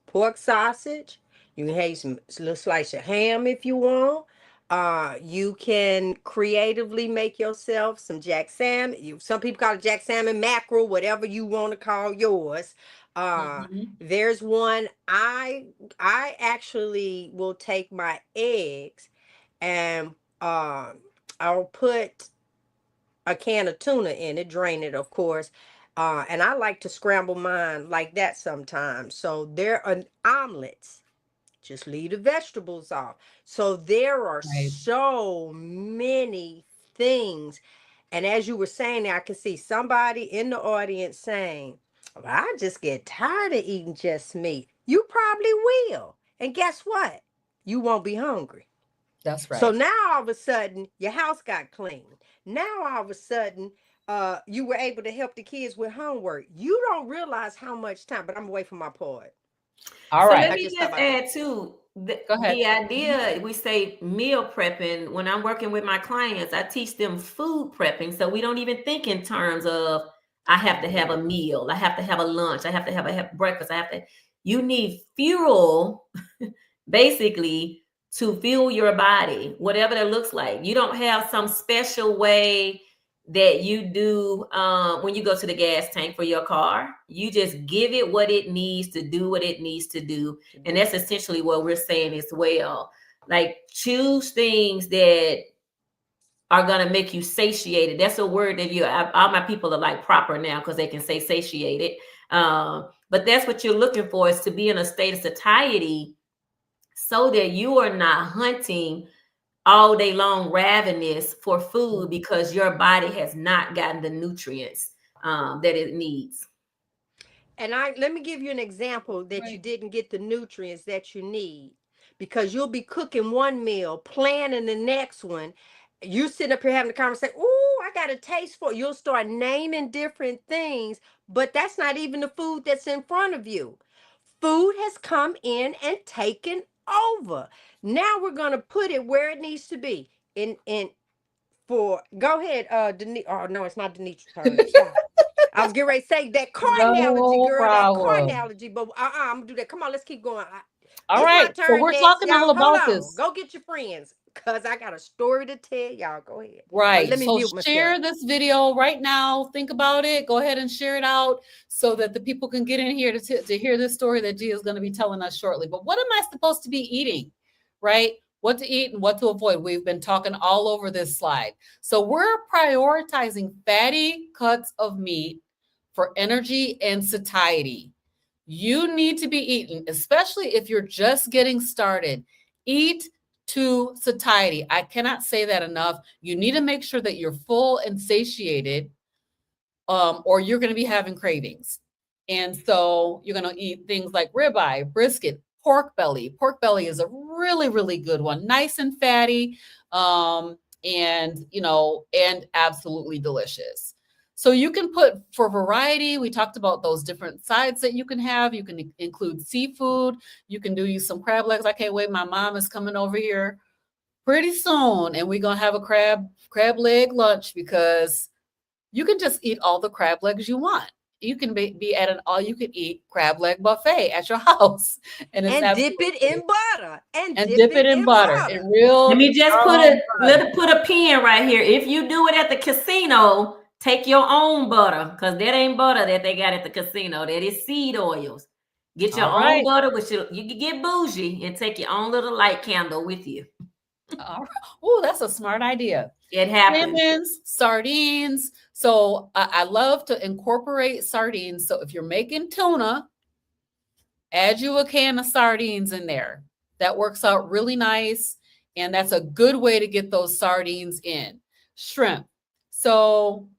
S1: pork sausage. You can have some little slice of ham if you want. You can creatively make yourself some jack salmon. Some people call it jack salmon mackerel, whatever you want to call yours.
S2: Mhm.
S1: There's one I actually will take my eggs and I'll put a can of tuna in it, drain it, of course. And I like to scramble mine like that sometimes. So there are omelets. Just leave the vegetables off. So there are
S2: Right.
S1: so many things. And as you were saying, I can see somebody in the audience saying, "Well, I just get tired of eating just meat." You probably will. And guess what? You won't be hungry.
S2: That's
S1: So
S2: right.
S1: now all of a sudden, your house got clean. Now all of a sudden, you were able to help the kids with homework. You don't realize how much time, but I'm away from my part.
S2: All
S3: So let
S2: right.
S1: I
S3: me
S1: just thought
S3: just
S1: about that.
S3: add too
S2: Go ahead.
S3: the
S2: Mhm.
S3: idea we say meal prepping. When I'm working with my clients, I teach them food prepping. So we don't even think in terms of I have to have a meal, I have to have a lunch, I have to have breakfast, I have to. You need fuel basically to fuel your body, whatever that looks like. You don't have some special way that you do when you go to the gas tank for your car. You just give it what it needs to do what it needs to do.
S1: To
S3: And
S1: do.
S3: that's essentially what we're saying as well. Like choose things that are going to make you satiated. That's a word that all my people are like proper now because they can say satiated. But that's what you're looking for, is to be in a state of satiety so that you are not hunting all day long ravenous for food because your body has not gotten the nutrients that it needs.
S1: And I let me give you an example that you
S2: Right.
S1: didn't get the nutrients that you need, because you'll be cooking one meal, planning the next one. You sit up here having a conversation. "Ooh, I got a taste for it." You'll start naming different things, but that's not even the food that's in front of you. Food has come in and taken over. Now we're gonna put it where it needs to be. In for Go ahead, Denise. Oh no, it's not Denise's turn. Stop. I was getting ready to say that car analogy,
S2: No
S1: girl, that car
S2: problem.
S1: analogy, but I'm gonna do that. Come on, let's keep going.
S2: All
S1: It's my
S2: right. So
S1: turn
S2: we're
S1: next,
S2: talking all
S1: y'all. Hold
S2: about
S1: on.
S2: this.
S1: Go get your friends, cause I got a story to tell y'all. Go ahead.
S2: Right.
S1: Let me
S2: So
S1: mute myself.
S2: share this video right now. Think about it. Go ahead and share it out so that the people can get in here to hear this story that Gia is going to be telling us shortly. But what am I supposed to be eating? Right? What to eat and what to avoid. We've been talking all over this slide. So we're prioritizing fatty cuts of meat for energy and satiety. You need to be eating, especially if you're just getting started. Eat to satiety. I cannot say that enough. You need to make sure that you're full and satiated, or you're going to be having cravings. And so you're going to eat things like ribeye, brisket, pork belly. Pork belly is a really, really good one, nice and fatty, and absolutely delicious. So you can put, for variety, we talked about those different sides that you can have. You can include seafood. You can do use some crab legs. I can't wait. My mom is coming over here pretty soon, and we're gonna have a crab leg lunch because you can just eat all the crab legs you want. You can be at an all you can eat crab leg buffet at your house, and it's
S1: And dip it
S2: absolutely,
S1: in butter. And
S2: and
S1: dip
S2: dip
S1: it
S2: it in
S1: in
S2: butter, in
S1: butter.
S3: Let
S2: real
S3: me just
S2: doggone butter.
S3: put a pin right here. If you do it at the casino, take your own butter, because that ain't butter that they got at the casino. That is seed oils. Get your
S2: All
S3: own
S2: right.
S3: butter, which you can get bougie and take your own little light candle with you.
S2: All right. Oh, that's a smart idea.
S3: It happens.
S2: Salmons, sardines. So I love to incorporate sardines. So if you're making tuna, add you a can of sardines in there. That works out really nice. And that's a good way to get those sardines in. Shrimp. So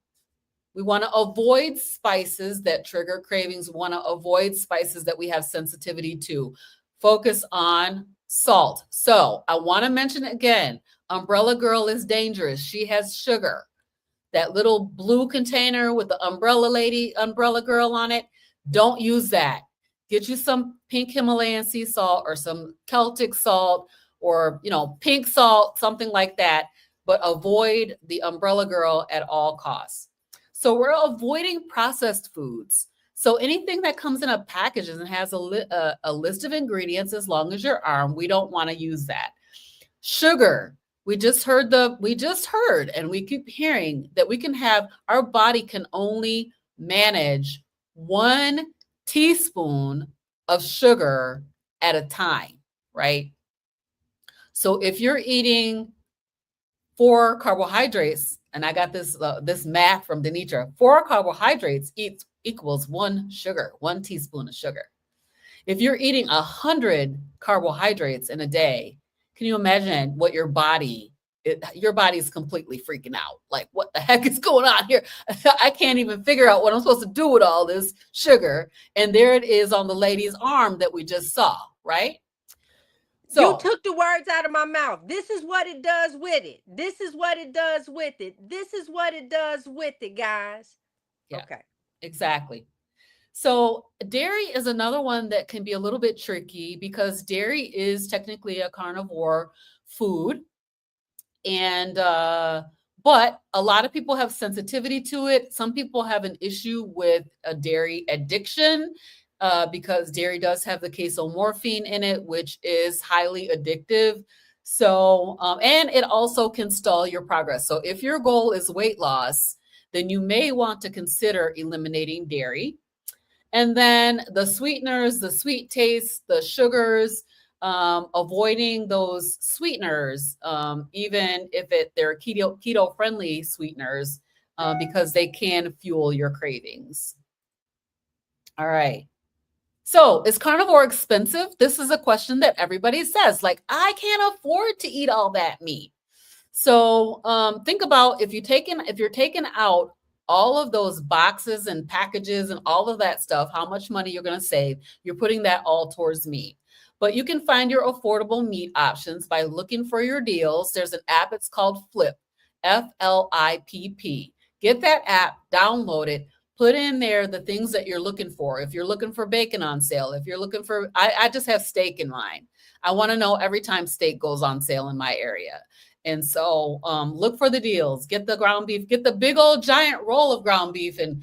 S2: we want to avoid spices that trigger cravings. We want to avoid spices that we have sensitivity to. Focus on salt. So I want to mention again, Umbrella Girl is dangerous. She has sugar. That little blue container with the umbrella girl on it, don't use that. Get you some pink Himalayan sea salt or some Celtic salt, or pink salt, something like that, but avoid the umbrella girl at all costs. So we're avoiding processed foods. So anything that comes in a package and has a list of ingredients, as long as you're armed, we don't want to use that. Sugar. we just heard and we keep hearing that we can have, our body can only manage 1 teaspoon of sugar at a time, right? So if you're eating 4 carbohydrates, and I got this math from DeNitra, 4 carbohydrates equals 1 teaspoon of sugar. If you're eating 100 carbohydrates in a day, can you imagine what your body is completely freaking out. Like, what the heck is going on here? I can't even figure out what I'm supposed to do with all this sugar. And there it is on the lady's arm that we just saw, right?
S1: You
S2: So
S1: took the words out of my mouth. This is what it does with it. This is what it does with it. This is what it does with it, guys.
S2: yeah,
S1: Okay.
S2: exactly. So dairy is another one that can be a little bit tricky because dairy is technically a carnivore food. And but a lot of people have sensitivity to it. Some people have an issue with a dairy addiction because dairy does have the casomorphine in it, which is highly addictive. So and it also can stall your progress. So if your goal is weight loss, then you may want to consider eliminating dairy. And then the sweeteners, the sweet taste, the sugars, avoiding those sweeteners, even if they're keto friendly sweeteners, because they can fuel your cravings. All right. So is carnivore expensive? This is a question that everybody says, like, I can't afford to eat all that meat. So think about if you're taking out all of those boxes and packages and all of that stuff, how much money you're going to save. You're putting that all towards meat. But you can find your affordable meat options by looking for your deals. There's an app, it's called Flip, FLIPP. Get that app, download it, put in there the things that you're looking for. If you're looking for bacon on sale, if you're looking for, I just have steak in mind. I want to know every time steak goes on sale in my area. And so look for the deals, get the ground beef, get the big old giant roll of ground beef and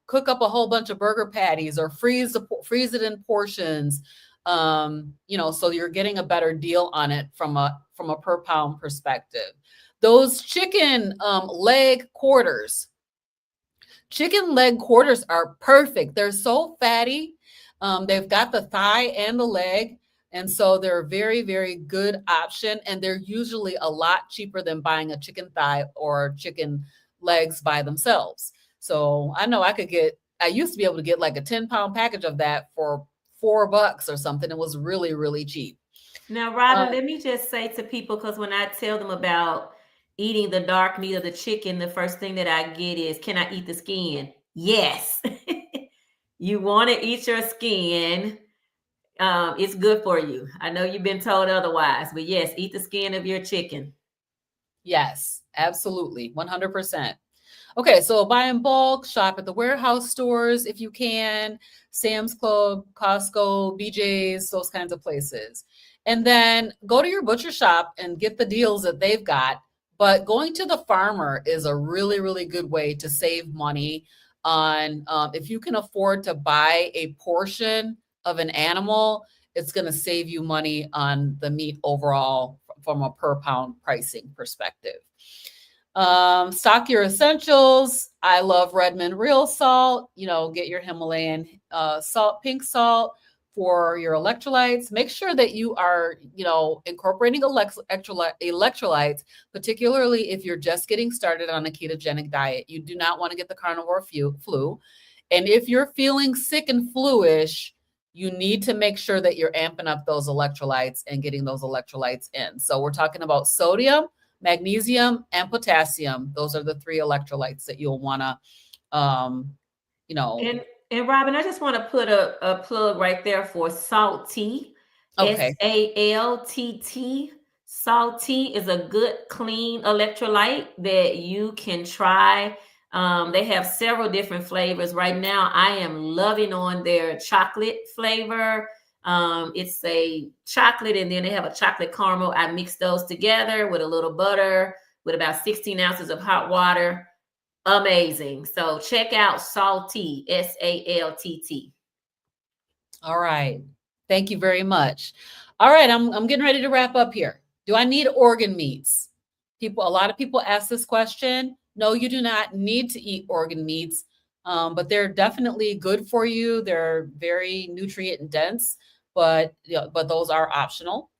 S2: cook up a whole bunch of burger patties or freeze it in portions. So you're getting a better deal on it from a per pound perspective. Those chicken leg quarters. Chicken leg quarters are perfect. They're so fatty. They've got the thigh and the leg. And so they're a very, very good option. And they're usually a lot cheaper than buying a chicken thigh or chicken legs by themselves. So I know I used to be able to get like a 10-pound package of that for $4 or something. It was really, really cheap.
S3: Now, Robyn, let me just say to people, because when I tell them about eating the dark meat of the chicken, the first thing that I get is, can I eat the skin? Yes. You want to eat your skin. It's good for you. I know you've been told otherwise, but yes, eat the skin of your chicken.
S2: Yes, absolutely. 100%. Okay, so buy in bulk, shop at the warehouse stores if you can, Sam's Club, Costco, BJ's, those kinds of places. And then go to your butcher shop and get the deals that they've got. But going to the farmer is a really, really good way to save money on if you can afford to buy a portion of an animal, it's going to save you money on the meat overall from a per pound pricing perspective. Stock your essentials. I love Redmond real salt. Get your Himalayan salt, pink salt for your electrolytes. Make sure that you are, incorporating electrolytes, particularly if you're just getting started on a ketogenic diet. You do not want to get the carnivore flu. And if you're feeling sick and fluish, you need to make sure that you're amping up those electrolytes and getting those electrolytes in. So we're talking about sodium, magnesium, and potassium. Those are the 3 electrolytes that you'll want to,
S3: And Robyn, I just want to put a plug right there for Salt Tea.
S2: Okay.
S3: SALTT. Salt Tea is a good, clean electrolyte that you can try. They have several different flavors. Right now, I am loving on their chocolate flavor. It's a chocolate, and then they have a chocolate caramel. I mix those together with a little butter, with about 16 ounces of hot water. Amazing. So check out Salty, SALTT.
S2: All right. Thank you very much. All right. I'm getting ready to wrap up here. Do I need organ meats? A lot of people ask this question. No, you do not need to eat organ meats, but they're definitely good for you. They're very nutrient dense, but but those are optional.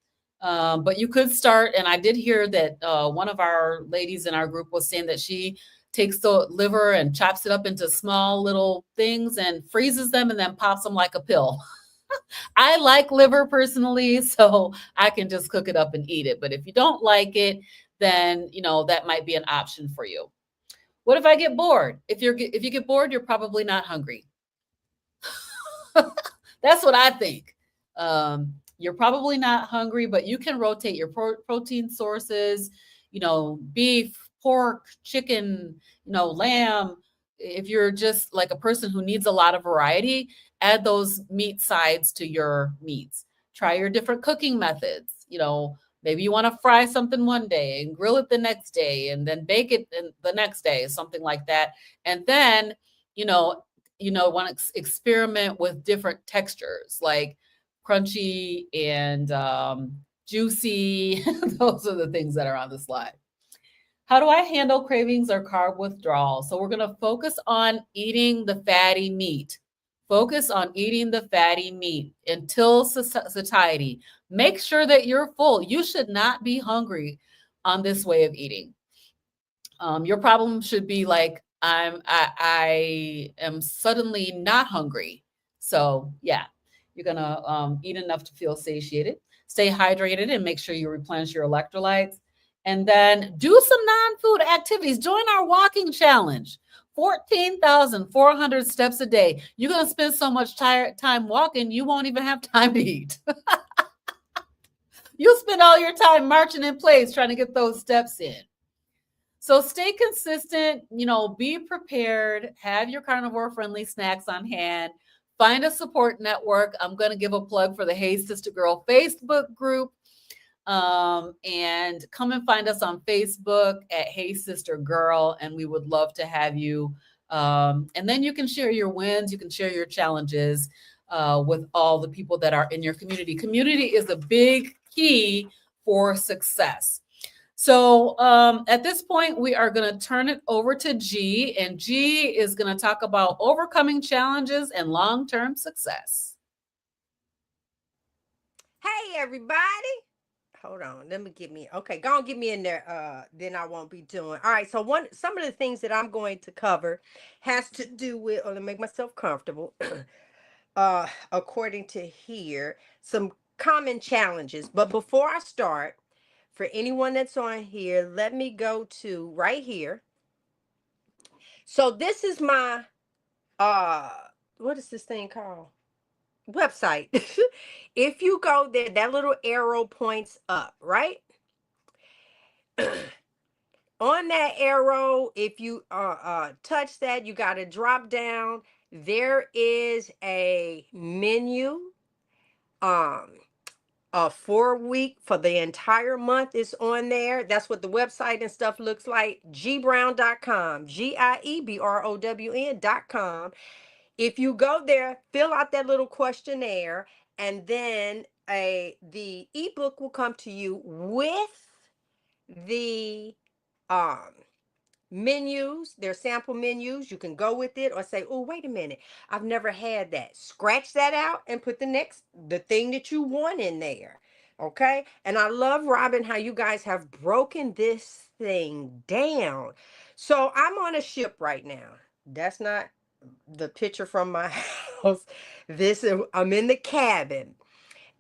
S2: But you could start, and I did hear that one of our ladies in our group was saying that she takes the liver and chops it up into small little things and freezes them and then pops them like a pill. I like liver personally, so I can just cook it up and eat it. But if you don't like it, then that might be an option for you. What if I get bored? If you get bored, you're probably not hungry. That's what I think. You're probably not hungry, but you can rotate your protein sources, beef, pork, chicken, lamb. If you're just like a person who needs a lot of variety, add those meat sides to your meats. Try your different cooking methods. Maybe you want to fry something one day and grill it the next day and then bake it the next day, something like that. And then, want to experiment with different textures like crunchy and juicy. Those are the things that are on the slide. How do I handle cravings or carb withdrawal? So we're going to focus on eating the fatty meat. Focus on eating the fatty meat until satiety. Make sure that you're full. You should not be hungry on this way of eating. Your problem should be like, I am suddenly not hungry. So yeah, you're gonna eat enough to feel satiated. Stay hydrated and make sure you replenish your electrolytes. And then do some non-food activities. Join our walking challenge. 14,400 steps a day. You're going to spend so much time walking, you won't even have time to eat. You'll spend all your time marching in place trying to get those steps in. So stay consistent, be prepared, have your carnivore-friendly snacks on hand, find a support network. I'm going to give a plug for the Hey Sister Girl Facebook group. And come and find us on Facebook at Hey Sister Girl, and we would love to have you. And then you can share your wins, you can share your challenges with all the people that are in your community. Community is a big key for success. So at this point, we are going to turn it over to G, and G is going to talk about overcoming challenges and long-term success.
S1: Hey, everybody. Hold on, let me okay, go on, get me in there, then I won't be doing. All right, so some of the things that I'm going to cover has to do with, let me make myself comfortable, according to here, some common challenges. But before I start, for anyone that's on here, let me go to right here. So this is my, what is this thing called? Website. If you go there, that little arrow points up, right? On that arrow, if you touch that, you got to drop down. There is a menu. A 4-week for the entire month is on there. That's what the website and stuff looks like. gbrown.com, GIEBROWN.com. If you go there, fill out that little questionnaire, and then the ebook will come to you with the menus. Their sample menus. You can go with it or say, oh, wait a minute, I've never had that. Scratch that out and put the thing that you want in there. Okay. And I love, Robyn, how you guys have broken this thing down. So I'm on a ship right now. That's not the picture from my house. I'm in the cabin,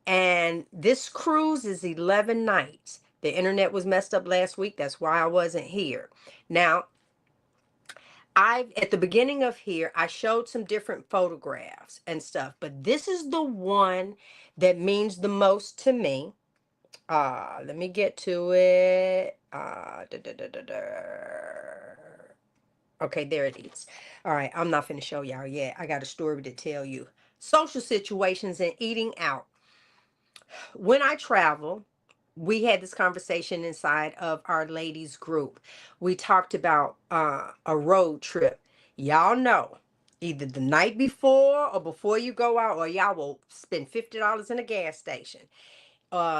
S1: and this cruise is 11 nights. The internet was messed up last week. That's why I wasn't here. Now, at the beginning of here, I showed some different photographs and stuff, but this is the one that means the most to me. Let me get to it. Okay, there it is. All right, I'm not finna show y'all yet. I got a story to tell you. Social situations and eating out. When I travel, we had this conversation inside of our ladies group. We talked about a road trip. Y'all know, either the night before or before you go out, or y'all will spend $50 in a gas station.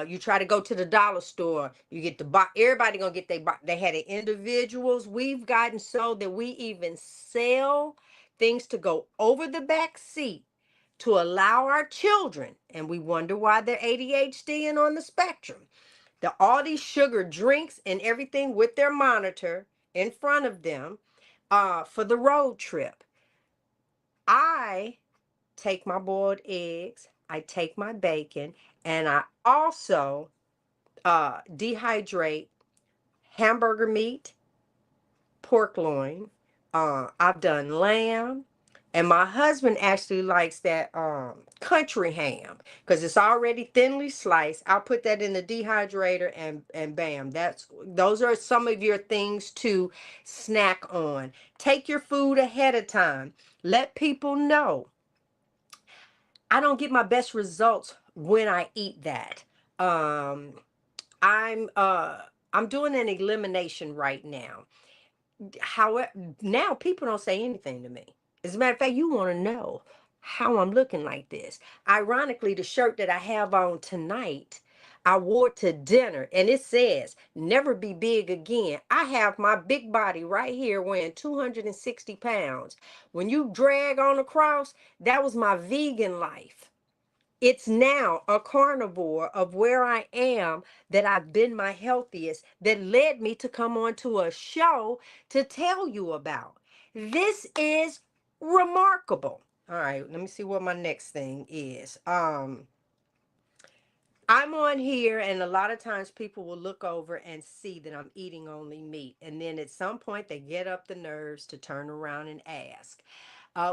S1: You try to go to the dollar store, you get the box. Everybody gonna get they had it individuals. We've gotten so that we even sell things to go over the back seat to allow our children, and we wonder why they're ADHD and on the spectrum. All these sugar drinks and everything with their monitor in front of them for the road trip. I take my boiled eggs, I take my bacon, and I also dehydrate hamburger meat, pork loin. I've done lamb, and my husband actually likes that country ham because it's already thinly sliced. I'll put that in the dehydrator and bam, those are some of your things to snack on. Take your food ahead of time. Let people know. I don't get my best results when I eat that. Um, I'm uh I'm doing an elimination right now. However, now people don't say anything to me. As a matter of fact, you want to know how I'm looking like this. Ironically, the shirt that I have on tonight, I wore to dinner and it says, never be big again. I have my big body right here weighing 260 pounds. When you drag on across, that was my vegan life. It's now a carnivore of where I am that I've been my healthiest that led me to come onto a show to tell you about. This is remarkable. All right, let me see what my next thing is. I'm on here, and a lot of times people will look over and see that I'm eating only meat. And then at some point, they get up the nerves to turn around and ask,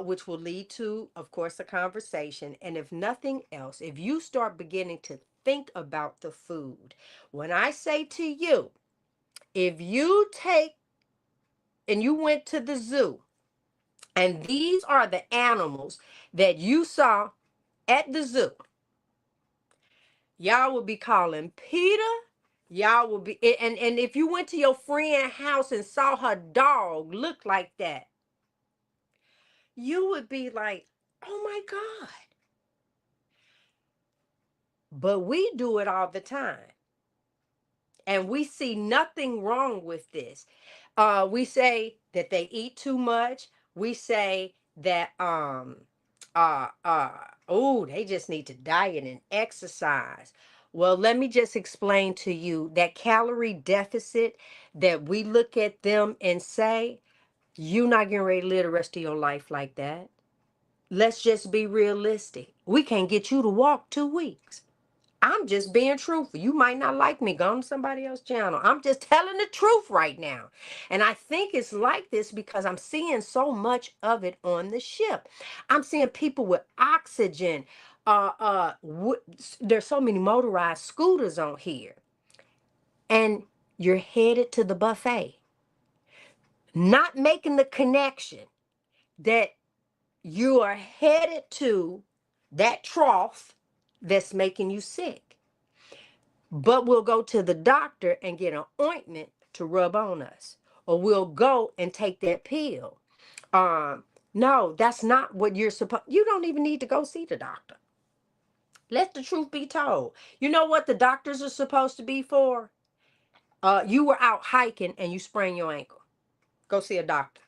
S1: which will lead to, of course, a conversation. And if nothing else, if you start beginning to think about the food, when I say to you, if you take and you went to the zoo, and these are the animals that you saw at the zoo, y'all will be calling Peter. Y'all will be, and if you went to your friend's house and saw her dog look like that, you would be like, oh my God. But we do it all the time. And we see nothing wrong with this. We say that they eat too much. We say that oh, they just need to diet and exercise. Well, let me just explain to you that calorie deficit that we look at them and say, you're not getting ready to live the rest of your life like that. Let's just be realistic. We can't get you to walk 2 weeks. I'm just being truthful. You might not like me. Go on somebody else's channel. I'm just telling the truth right now. And I think it's like this because I'm seeing so much of it on the ship. I'm seeing people with oxygen. There's so many motorized scooters on here. And you're headed to the buffet. Not making the connection that you are headed to that trough that's making you sick. But we'll go to the doctor and get an ointment to rub on us, or we'll go and take that pill. No, that's not what you're supposed. You don't even need to go see the doctor. Let the truth be told. You know what the doctors are supposed to be for? You were out hiking and you sprained your ankle. Go see a doctor.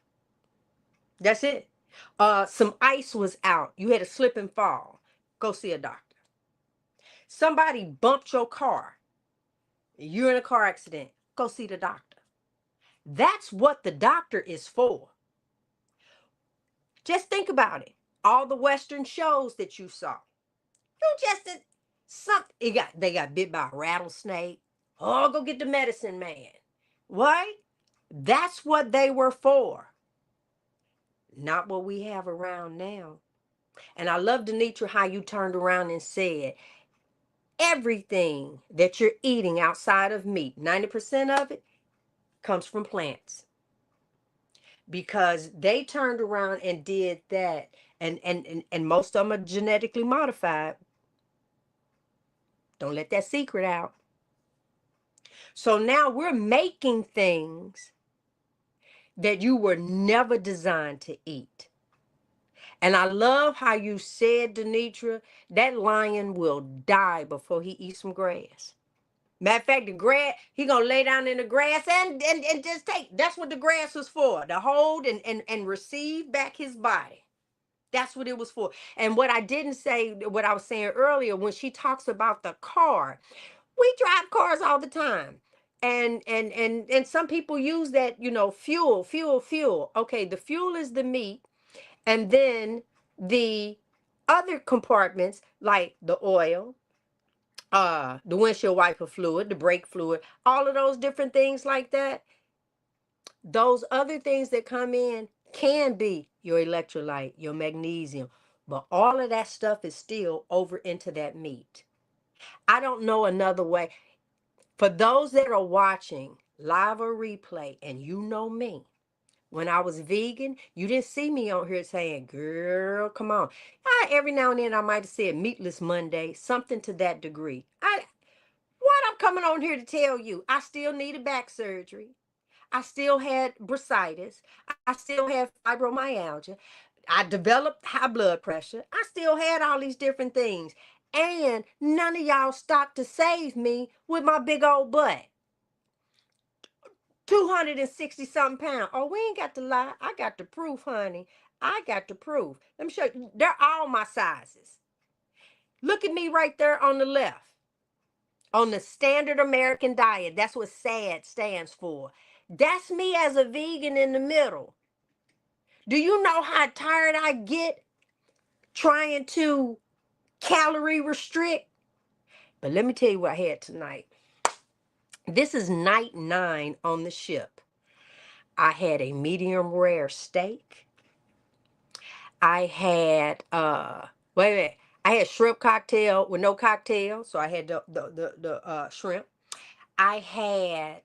S1: That's it. Some ice was out. You had a slip and fall. Go see a doctor. Somebody bumped your car. You're in a car accident. Go see the doctor. That's what the doctor is for. Just think about it. All the Western shows that you saw. You just did something. They got bit by a rattlesnake. Oh, go get the medicine man. What? That's what they were for. Not what we have around now. And I love, DeNitra, how you turned around and said, everything that you're eating outside of meat, 90% of it comes from plants. Because they turned around and did that. And most of them are genetically modified. Don't let that secret out. So now we're making things that you were never designed to eat. And I love how you said, DeNitra, that lion will die before he eats some grass. Matter of fact, the grass, he gonna lay down in the grass and just take. That's what the grass was for, to hold and receive back his body. That's what it was for. And what I didn't say, what I was saying earlier, when she talks about the car, we drive cars all the time. And some people use that, fuel. Okay, the fuel is the meat, and then the other compartments like the oil, the windshield wiper fluid, the brake fluid, all of those different things like that. Those other things that come in can be your electrolyte, your magnesium, but all of that stuff is still over into that meat. I don't know another way. For those that are watching live or replay, and you know me, when I was vegan, you didn't see me on here saying, girl, come on. Every now and then I might have said meatless Monday, something to that degree. What I'm coming on here to tell you, I still needed back surgery. I still had bursitis. I still had fibromyalgia. I developed high blood pressure. I still had all these different things. And none of y'all stopped to save me with my big old butt. 260 something pounds. Oh, we ain't got to lie. I got the proof, honey. I got the proof. Let me show you. They're all my sizes. Look at me right there on the left. On the standard American diet. That's what SAD stands for. That's me as a vegan in the middle. Do you know how tired I get trying to calorie restrict? But let me tell you what I had tonight. This is night 9 on the ship. I had a medium rare steak. I had I had shrimp cocktail with no cocktail, so I had the shrimp. I had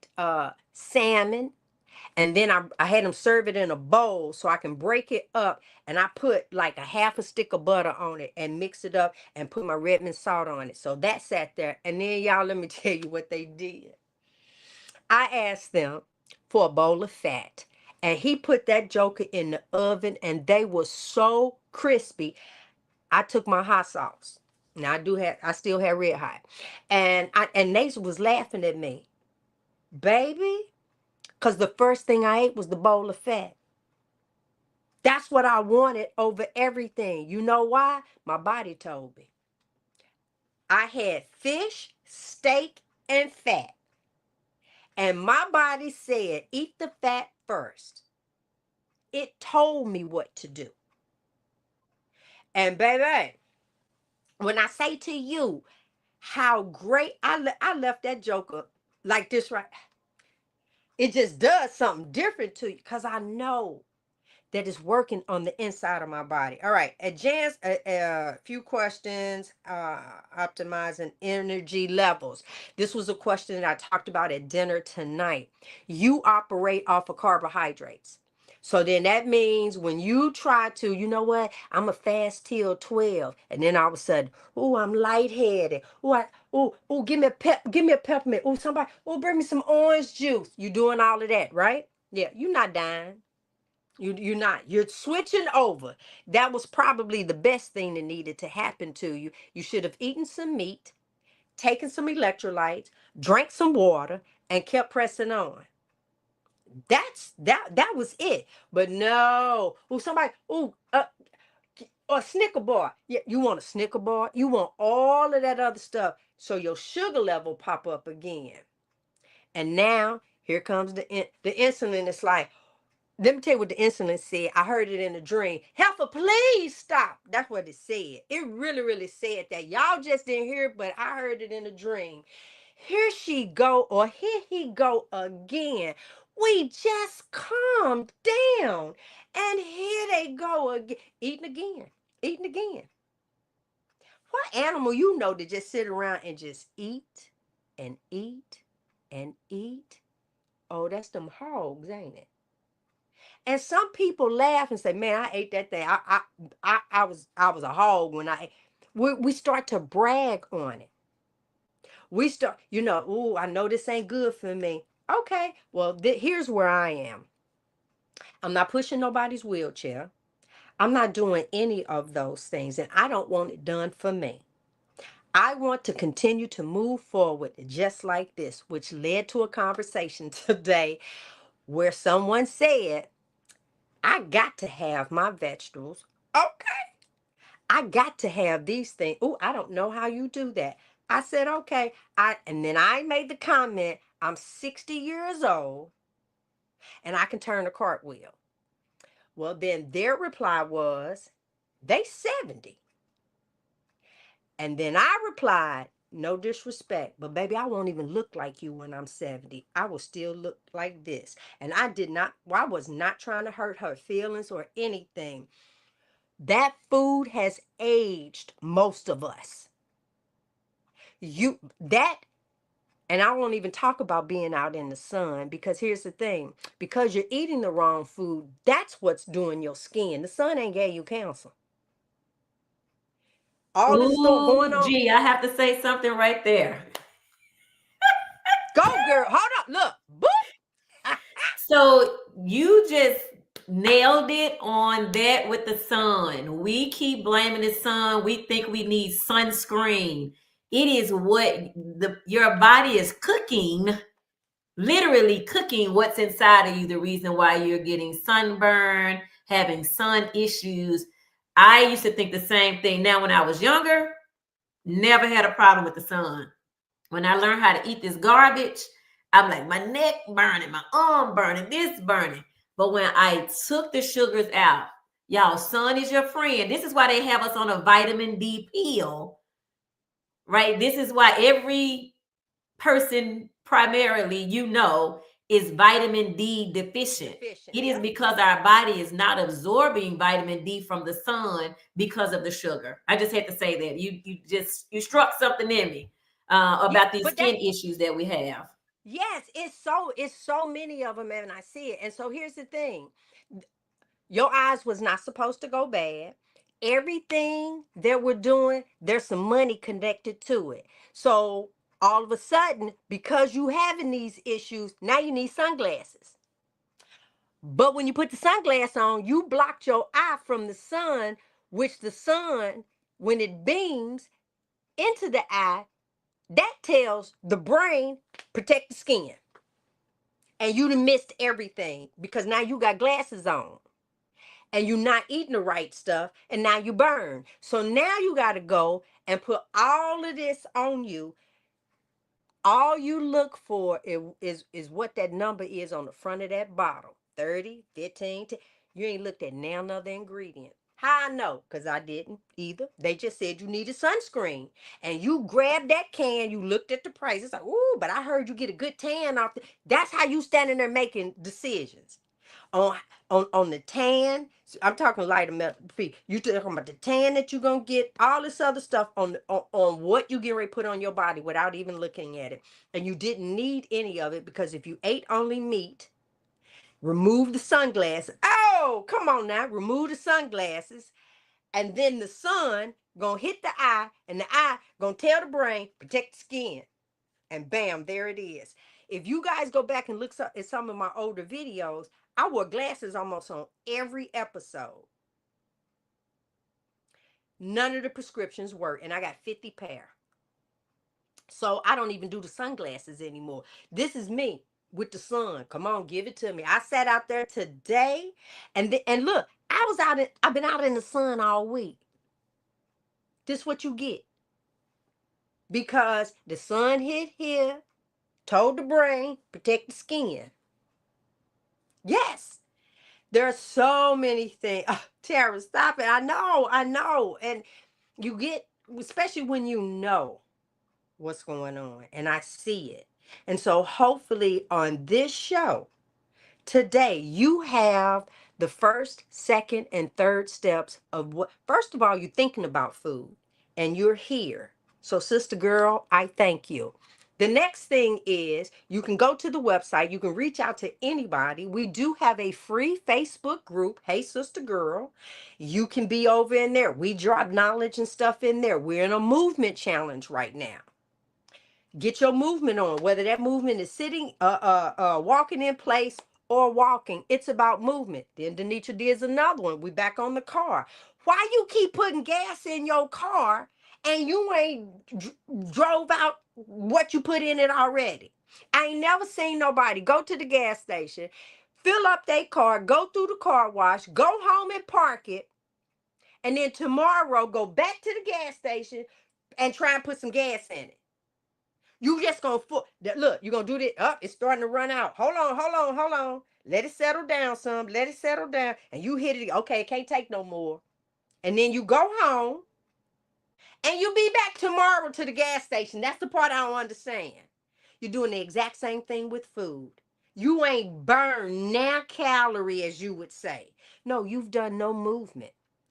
S1: salmon, and then I had them serve it in a bowl so I can break it up, and I put like a half a stick of butter on it and mix it up and put my Redmond salt on it. So that sat there, and then y'all, let me tell you what they did. I asked them for a bowl of fat, and he put that joker in the oven, and they were so crispy. I took my hot sauce. Now I still have red hot, and they was laughing at me, baby, because the first thing I ate was the bowl of fat. That's what I wanted over everything. You know why? My body told me. I had fish, steak, and fat. And my body said, eat the fat first. It told me what to do. And baby, when I say to you how great, I left that joker like this, right? It just does something different to you because I know that is working on the inside of my body. All right, advance a few questions, optimizing energy levels. This was a question that I talked about at dinner tonight. You operate off of carbohydrates. So then that means when you try to, you know what, I'm a fast till 12, and then all of a sudden, oh, I'm lightheaded. Oh, give me a peppermint. Oh, somebody, oh, bring me some orange juice. You doing all of that, right? Yeah, you're not dying. You're not. You're switching over. That was probably the best thing that needed to happen to you. You should have eaten some meat, taken some electrolytes, drank some water, and kept pressing on. That was it. But no. Oh, somebody. Oh, a Snicker bar. Yeah, you want a Snicker bar? You want all of that other stuff, so your sugar level pop up again. And now here comes the insulin. It's like, let me tell you what the insulin said. I heard it in a dream. Heifer, please stop. That's what it said. It really, really said that. Y'all just didn't hear it, but I heard it in a dream. Here she go, or here he go again. We just calmed down. And here they go again. Eating again. Eating again. What animal you know to just sit around and just eat and eat and eat? Oh, that's them hogs, ain't it? And some people laugh and say, "Man, I ate that thing. I was a hog when I ate." We start to brag on it. We start, "Ooh, I know this ain't good for me." Okay, well, here's where I am. I'm not pushing nobody's wheelchair. I'm not doing any of those things, and I don't want it done for me. I want to continue to move forward just like this, which led to a conversation today where someone said, I got to have my vegetables. Okay. I got to have these things. Oh, I don't know how you do that. I said, okay. And then I made the comment, I'm 60 years old and I can turn a cartwheel. Well, then their reply was, they 70. And then I replied, no disrespect, but baby, I won't even look like you when I'm 70. I will still look like this. And I was not trying to hurt her feelings or anything. That food has aged most of us. And I won't even talk about being out in the sun, because here's the thing, because you're eating the wrong food, that's what's doing your skin. The sun ain't gave you cancer. All this stuff going
S3: Ooh,
S1: on.
S3: gee, I have to say something right there.
S1: Go, girl. Hold up. Look. Boop.
S3: So you just nailed it on that with the sun. We keep blaming the sun. We think we need sunscreen. It is what your body is cooking, literally cooking what's inside of you, the reason why you're getting sunburn, having sun issues. I used to think the same thing. Now, when I was younger, never had a problem with the sun. When I learned how to eat this garbage, I'm like, my neck burning, my arm burning, this burning. But when I took the sugars out, y'all, sun is your friend. This is why they have us on a vitamin D pill, right? This is why every person primarily, is vitamin D deficient. It is because our body is not absorbing vitamin D from the sun because of the sugar. I just had to say that. You struck something in me about these skin issues that we have.
S1: Yes, it's so many of them, and I see it. And so here's the thing. Your eyes was not supposed to go bad. Everything that we're doing, there's some money connected to it. So all of a sudden, because you having these issues, now you need sunglasses. But when you put the sunglasses on, you blocked your eye from the sun, which the sun, when it beams into the eye, that tells the brain, protect the skin. And you done missed everything because now you got glasses on and you're not eating the right stuff, and now you burn. So now you got to go and put all of this on you. All you look for is what that number is on the front of that bottle. 30, 15, 10. You ain't looked at now another ingredient. How I know? Because I didn't either. They just said you needed sunscreen. And you grabbed that can, you looked at the price. It's like, ooh, but I heard you get a good tan off. That's how you standing there making decisions. On the tan, I'm talking lighter metal free. You talking about the tan that you're gonna get, all this other stuff on what you get ready to put on your body without even looking at it. And you didn't need any of it, because if you ate only meat, remove the sunglasses. Oh, come on now, remove the sunglasses, and then the sun gonna hit the eye, and the eye gonna tell the brain, protect the skin. And bam, there it is. If you guys go back and look at some of my older videos, I wore glasses almost on every episode. None of the prescriptions work, and I got 50 pair. So I don't even do the sunglasses anymore. This is me with the sun. Come on, give it to me. I sat out there today, and look, I've been out in the sun all week. This is what you get. Because the sun hit here, told the brain, protect the skin. Yes. There are so many things. Oh, Tara, stop it. I know. And you get, especially when you know what's going on, and I see it. And so hopefully on this show today, you have the first, second, and third steps of what, first of all, you're thinking about food and you're here. So, sister girl, I thank you. The next thing is you can go to the website. You can reach out to anybody. We do have a free Facebook group. Hey, sister girl, you can be over in there. We drop knowledge and stuff in there. We're in a movement challenge right now. Get your movement on, whether that movement is sitting, walking in place, or walking. It's about movement. Then DeNitra did another one. We back on the car. Why you keep putting gas in your car and you ain't drove out what you put in it already? I ain't never seen nobody go to the gas station, fill up their car, go through the car wash, go home and park it, and then tomorrow go back to the gas station and try and put some gas in it. You just gonna look, you're gonna do this up, it's starting to run out. Hold on. Let it settle down some, let it settle down. And you hit it, okay, it can't take no more. And then you go home and you be back tomorrow to the gas station. That's the part I don't understand. You're doing the exact same thing with food. You ain't burned now calorie, as you would say. No, you've done no movement.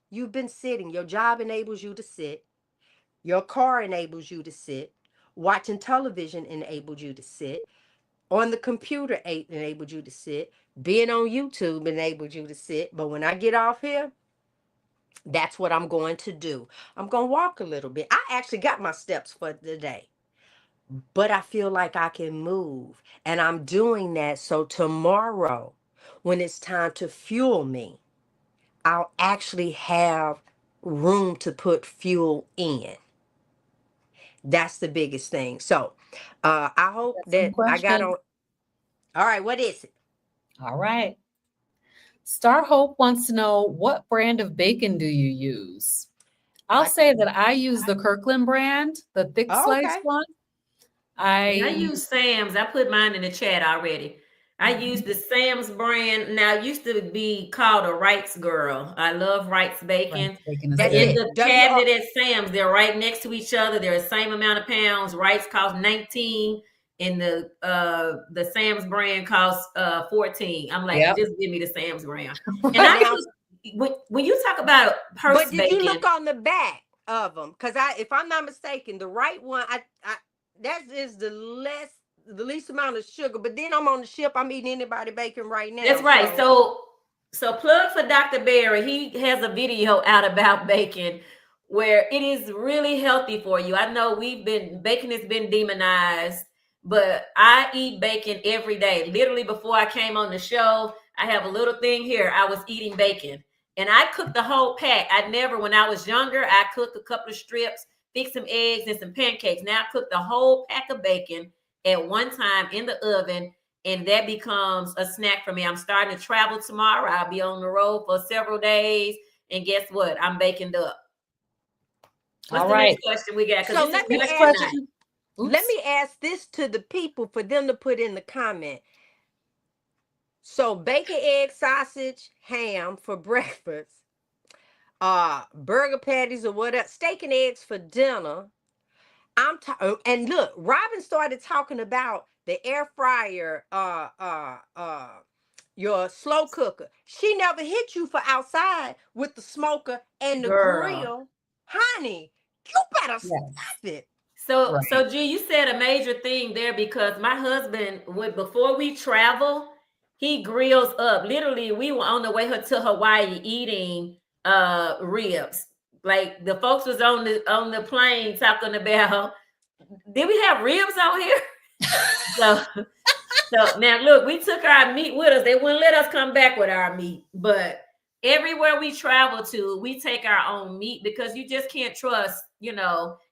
S1: You've been sitting. Your job enables you to sit. Your car enables you to sit. Watching television enables you to sit. On the computer enabled you to sit. Being on YouTube enabled you to sit. But when I get off here, that's what I'm going to do. I'm going to walk a little bit. I actually got my steps for the day, but I feel like I can move. And I'm doing that so tomorrow, when it's time to fuel me, I'll actually have room to put fuel in. That's the biggest thing. So I hope
S2: Got some
S1: that I got
S2: questions.
S1: on. All right, what is it?
S2: All right. Star Hope wants to know, what brand of bacon do you use? I'll
S1: I,
S2: say that I use the Kirkland brand, the thick
S1: oh,
S2: slice
S1: okay.
S2: one.
S3: And I
S2: I
S3: use Sam's. I put mine in the chat already. I use the Sam's brand. Now, it used to be called a Wright's Girl. I love Wright's
S2: Rice
S3: bacon.
S2: bacon is
S1: That's
S3: In
S2: good.
S1: it.
S3: the
S1: W-O.
S3: cabinet at Sam's, they're right next to each other. They're the same amount of pounds. Wright's costs 19, and the Sam's brand costs 14. I'm like,
S2: Yep.
S3: just give me the Sam's brand. And I
S1: Now,
S3: use when you talk about purse
S1: but did you
S3: bacon,
S1: look on the back of them? Because if I'm not mistaken, the right one, that is the least amount of sugar. But then I'm on the ship. I'm eating anybody bacon right
S3: that's
S1: now.
S3: right.
S1: So
S3: So plug for Dr. Barry. He has a video out about bacon where it is really healthy for you. I know bacon has been demonized, but I eat bacon every day. Literally before I came on the show, I have a little thing here. I was eating bacon and I cooked the whole pack. When I was younger, I cooked a couple of strips, fixed some eggs and some pancakes. Now I cook the whole pack of bacon at one time in the oven, and that becomes a snack for me. I'm starting to travel tomorrow. I'll be on the road for several days, and guess what? I'm baking up. What's
S2: All
S3: the next
S2: right.
S3: question we got? Because
S1: so
S3: this is
S1: let me
S2: Next
S3: question
S1: ask
S3: night.
S2: question.
S1: let
S2: Oops.
S1: me ask this to the people for them to put in the comment. So bacon, egg, sausage, ham for breakfast, burger patties or whatever, steak and eggs for dinner. And look, Robyn started talking about the air fryer, your slow cooker. She never hit you for outside with the smoker and the
S3: Girl.
S1: grill. Honey, you better
S2: Yes.
S1: stop it.
S2: Right.
S3: So G, you said a major thing there because my husband, before we travel, he grills up. Literally, we were on the way to Hawaii eating ribs. Like the folks was on the plane talking about, did we have ribs on here? So So now look, we took our meat with us. They wouldn't let us come back with our meat, but everywhere we travel to, we take our own meat because you just can't trust, and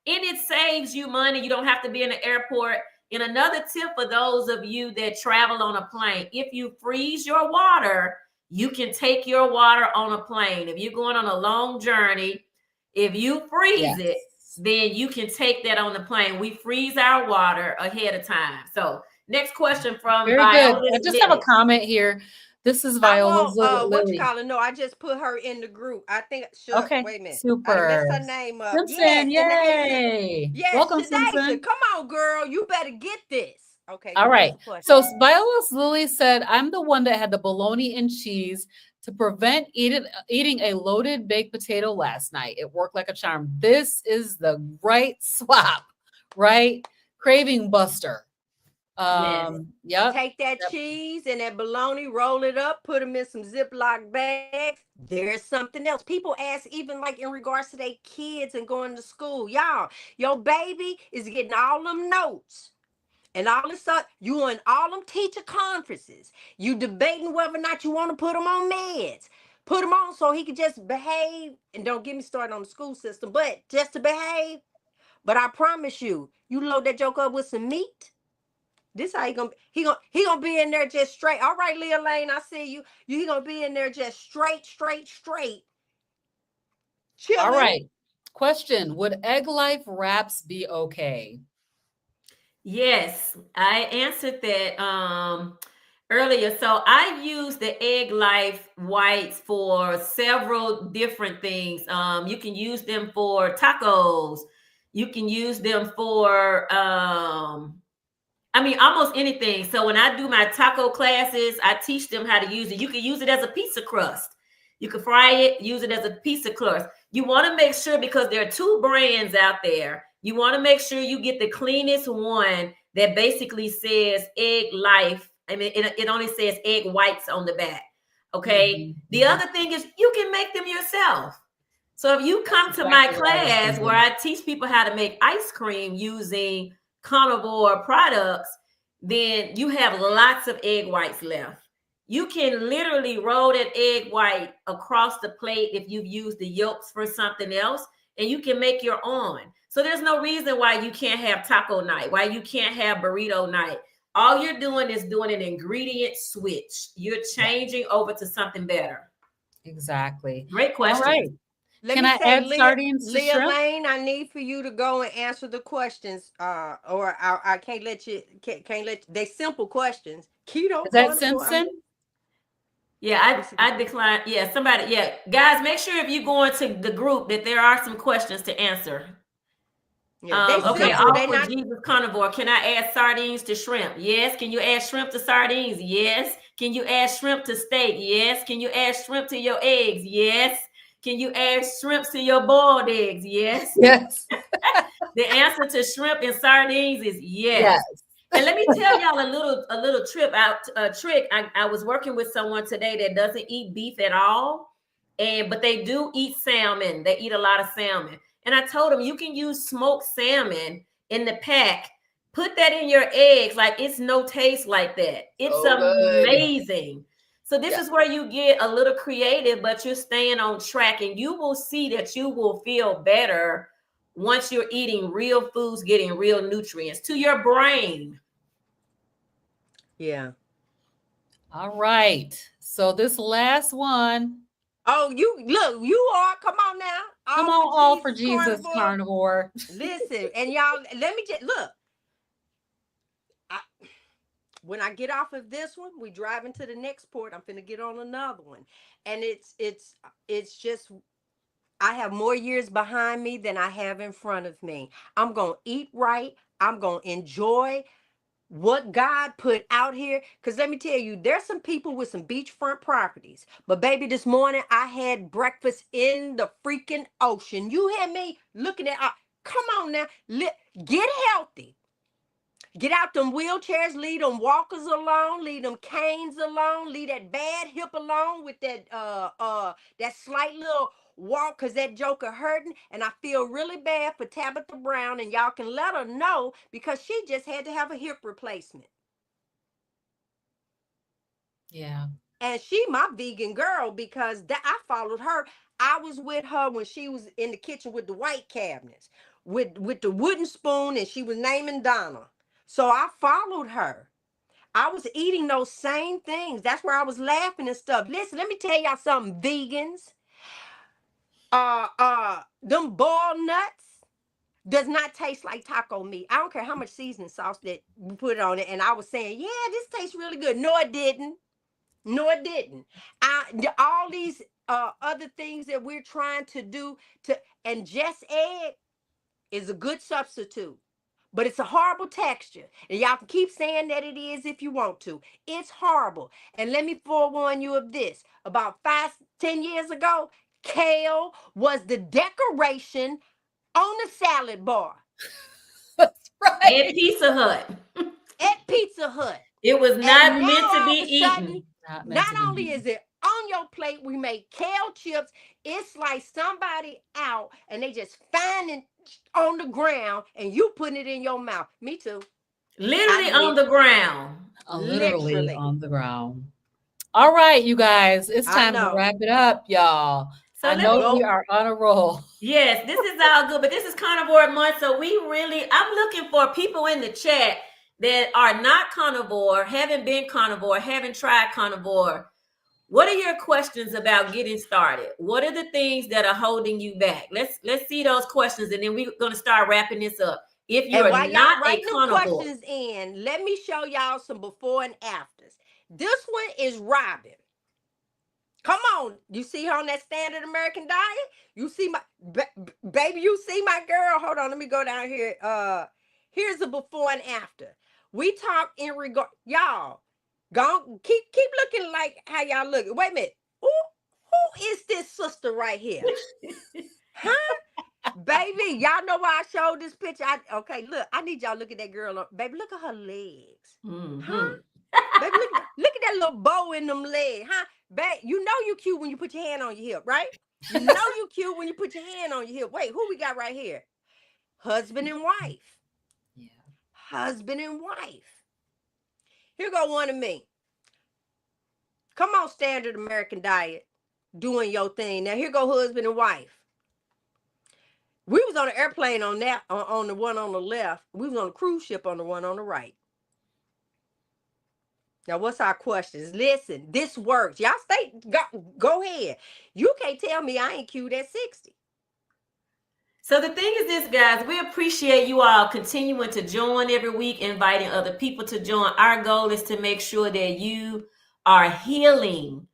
S3: it saves you money. You don't have to be in the airport. And another tip for those of you that travel on a plane, if you freeze your water, you can take your water on a plane. If you're going on a long journey, if you freeze it,
S2: Yes.
S3: then you can take that on the plane. We freeze our water ahead of time. So next question from
S2: Very good. I
S3: Viola
S2: just have a
S3: Lily.
S2: comment here. This is
S1: I
S2: Viola's
S1: want what you
S2: Lily.
S1: call it. No, I just put her in the group. I think shucks,
S2: Okay,
S1: wait a minute. I done messed
S2: super.
S1: her name up. Yes,
S2: Simpson,
S1: and hey,
S2: yay.
S1: yes,
S2: Welcome,
S1: Shadaisha.
S2: Simpson.
S1: Come on, girl. You better get this. Okay,
S2: All
S1: what's
S2: right.
S1: the question?
S2: So Viola's Lily said, I'm the one that had the bologna and cheese to prevent eating a loaded baked potato last night. It worked like a charm. This is the right swap, right? Craving buster.
S3: Yes.
S2: Yep.
S1: Take that
S2: Yep.
S1: cheese and that bologna, roll it up, put them in some Ziploc bags. There's something else. People ask, even like in regards to their kids and going to school. Y'all, your baby is getting all them notes and all this stuff. You in all them teacher conferences. You debating whether or not you want to put him on meds. Put him on so he can just behave. And don't get me started on the school system, but just to behave. But I promise you, you load that joke up with some meat. This how he gonna be in there just straight. All right, Leah Lane, I see you. He gonna be in there just straight,
S2: All
S1: chilling.
S2: right. Question: would egg life wraps be okay?
S3: Yes, I answered that earlier. So I use the Egg Life whites for several different things. You can use them for tacos. You can use them for almost anything. So when I do my taco classes, I teach them how to use it. You can use it as a pizza crust. You can fry it, use it as a pizza crust. You want to make sure, because there are two brands out there, you want to make sure you get the cleanest one that basically says Egg Life. I mean, it only says egg whites on the back. Okay.
S2: Mm-hmm.
S3: The other thing is you can make them yourself. So if you come to my class where I teach people how to make ice cream using Carnivore products, then you have lots of egg whites left. You can literally roll that egg white across the plate if you've used the yolks for something else, and you can make your own. So there's no reason why you can't have taco night, why you can't have burrito night. All you're doing is doing an ingredient switch. You're changing over to something better.
S2: Exactly.
S3: Great question.
S2: All right.
S1: Let
S2: Can
S1: me
S2: I
S1: say,
S2: add sardines to
S1: Leah
S2: shrimp?
S1: Lane, I need for you to go and answer the questions. Or I can't let you. Can't let you. They simple questions. Keto,
S2: Is that
S1: carnivore.
S2: Simpson?
S3: Yeah, I decline. Yeah, somebody. Yeah, guys, make sure if you go into the group that there are some questions to answer.
S1: Yeah, they
S3: Okay,
S1: simple.
S3: all
S1: They
S3: for
S1: not.
S3: Jesus Carnivore. Can I add sardines to shrimp? Yes. Can you add shrimp to sardines? Yes. Can you add shrimp to steak? Yes. Can you add shrimp to your eggs? Yes. Can you add shrimps to your boiled eggs? Yes.
S2: Yes.
S3: The answer to shrimp and sardines is yes.
S2: Yes.
S3: And let me tell y'all a little trick. I was working with someone today that doesn't eat beef at all, but they do eat salmon. They eat a lot of salmon. And I told them you can use smoked salmon in the pack. Put that in your eggs. Like, it's no taste like that. It's amazing. So this is where you get a little creative, but you're staying on track, and you will see that you will feel better once you're eating real foods, getting real nutrients to your brain.
S1: Yeah.
S2: All right. So this last one.
S1: Oh, you look. You are. Come on now.
S2: Come on, all for Jesus, carnivore.
S1: Listen, and y'all, let me just look. When I get off of this one, we driving to the next port. I'm finna get on another one, and it's just I have more years behind me than I have in front of me. I'm gonna eat right. I'm gonna enjoy what God put out here. Because let me tell you, there's some people with some beachfront properties. But baby, this morning I had breakfast in the freaking ocean. You hear me looking at, come on now, get healthy. Get out them wheelchairs, leave them walkers alone, leave them canes alone, leave that bad hip alone with that slight little walk, because that joker hurting. And I feel really bad for Tabitha Brown, and y'all can let her know because she just had to have a hip replacement.
S2: Yeah.
S1: And she my vegan girl, because I followed her. I was with her when she was in the kitchen with the white cabinets, with the wooden spoon, and she was naming Donna. So I followed her. I was eating those same things. That's where I was laughing and stuff. Listen, let me tell y'all something, vegans. Them boiled nuts does not taste like taco meat. I don't care how much seasoning sauce that we put on it. And I was saying, yeah, this tastes really good. No, it didn't. No, it didn't. All these other things that we're trying to do and just egg is a good substitute. But it's a horrible texture. And y'all can keep saying that it is if you want to. It's horrible. And let me forewarn you of this. About 5-10 years ago, kale was the decoration on the salad bar.
S2: That's right.
S3: At Pizza Hut.
S1: At Pizza Hut.
S3: It was not meant to be eaten.
S1: Not only is it on your plate, we make kale chips. It's like somebody out and they just find it on the ground and you putting it in your mouth. Me too.
S3: Literally
S1: I
S3: on the ground.
S2: Literally
S1: literally.
S2: on the ground. All right, you guys, it's
S1: I
S2: time to
S1: know.
S2: wrap it up, y'all.
S3: So
S2: I
S3: let
S2: know we
S1: Go.
S2: are on a roll.
S3: Yes, this is all good, but this is carnivore month, so I'm looking for people in the chat that are not carnivore, haven't been carnivore, haven't tried carnivore. What are your questions about getting started? What are the things that are holding you back? Let's see those questions, and then we're gonna start wrapping this up. If you
S1: And
S3: are
S1: while
S3: not
S1: y'all
S3: a
S1: writing them
S3: carnivore,
S1: questions in, let me show y'all some before and afters. This one is Robyn. Come on, you see her on that standard American diet? You see my baby, you see my girl. Hold on, let me go down here. Here's the before and after. We talk in regard, y'all. Go keep looking like how y'all look. Wait a minute. Who is this sister right here? Huh? Baby, y'all know why I showed this picture. Okay, look, I need y'all to look at that girl. Baby, look at her legs. Huh?
S3: mm-hmm.
S1: Baby, look at that little bow in them legs, huh? Babe, you know you cute when you put your hand on your hip, right? You know you cute when you put your hand on your hip. Wait, who we got right here? Husband and wife.
S2: Yeah.
S1: Husband and wife. Here go one of me. Come on, standard American diet, doing your thing. Now here go husband and wife. We was on an airplane on that on the one on the left. We was on a cruise ship on the one on the right. Now, what's our questions? Listen, this works. Y'all stay, go ahead. You can't tell me I ain't cute at 60.
S3: So the thing is this, guys, we appreciate you all continuing to join every week, inviting other people to join. Our goal is to make sure that you are healing.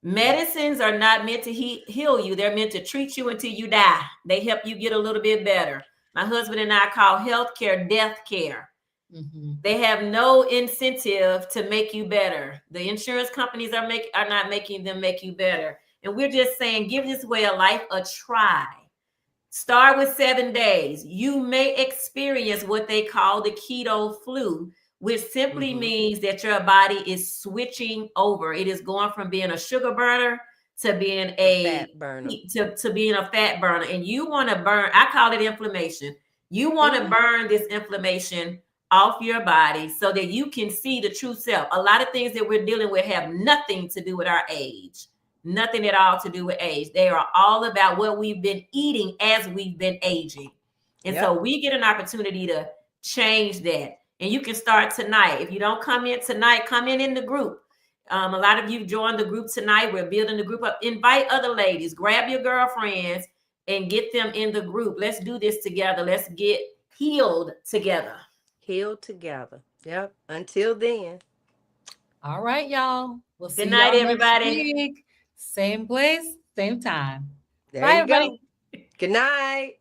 S3: Medicines are not meant to heal you. They're meant to treat you until you die. They help you get a little bit better. My husband and I call healthcare death care.
S2: Mm-hmm.
S3: They have no incentive to make you better. The insurance companies are not making them make you better. And we're just saying, give this way of life a try. Start with 7 days. You may experience what they call the keto flu, which simply means that your body is switching over. It is going from being a sugar burner to being
S1: Fat burner.
S3: to being a fat burner. And you want to burn, I call it inflammation. You want to burn this inflammation off your body so that you can see the true self. A lot of things that we're dealing with have nothing to do with our age. Nothing at all to do with age. They are all about what we've been eating as we've been aging. And so we get an opportunity to change that. And you can start tonight. If you don't come in tonight, come in the group. A lot of you joined the group tonight. We're building the group up. Invite other ladies. Grab your girlfriends and get them in the group. Let's do this together. Let's get healed together.
S1: Healed together. Yep. Until then.
S2: All right, y'all. We'll see
S3: Good night,
S2: y'all next
S3: everybody.
S2: week. Same place, same time.
S1: There
S2: Bye,
S1: you
S2: everybody.
S1: go. Good night.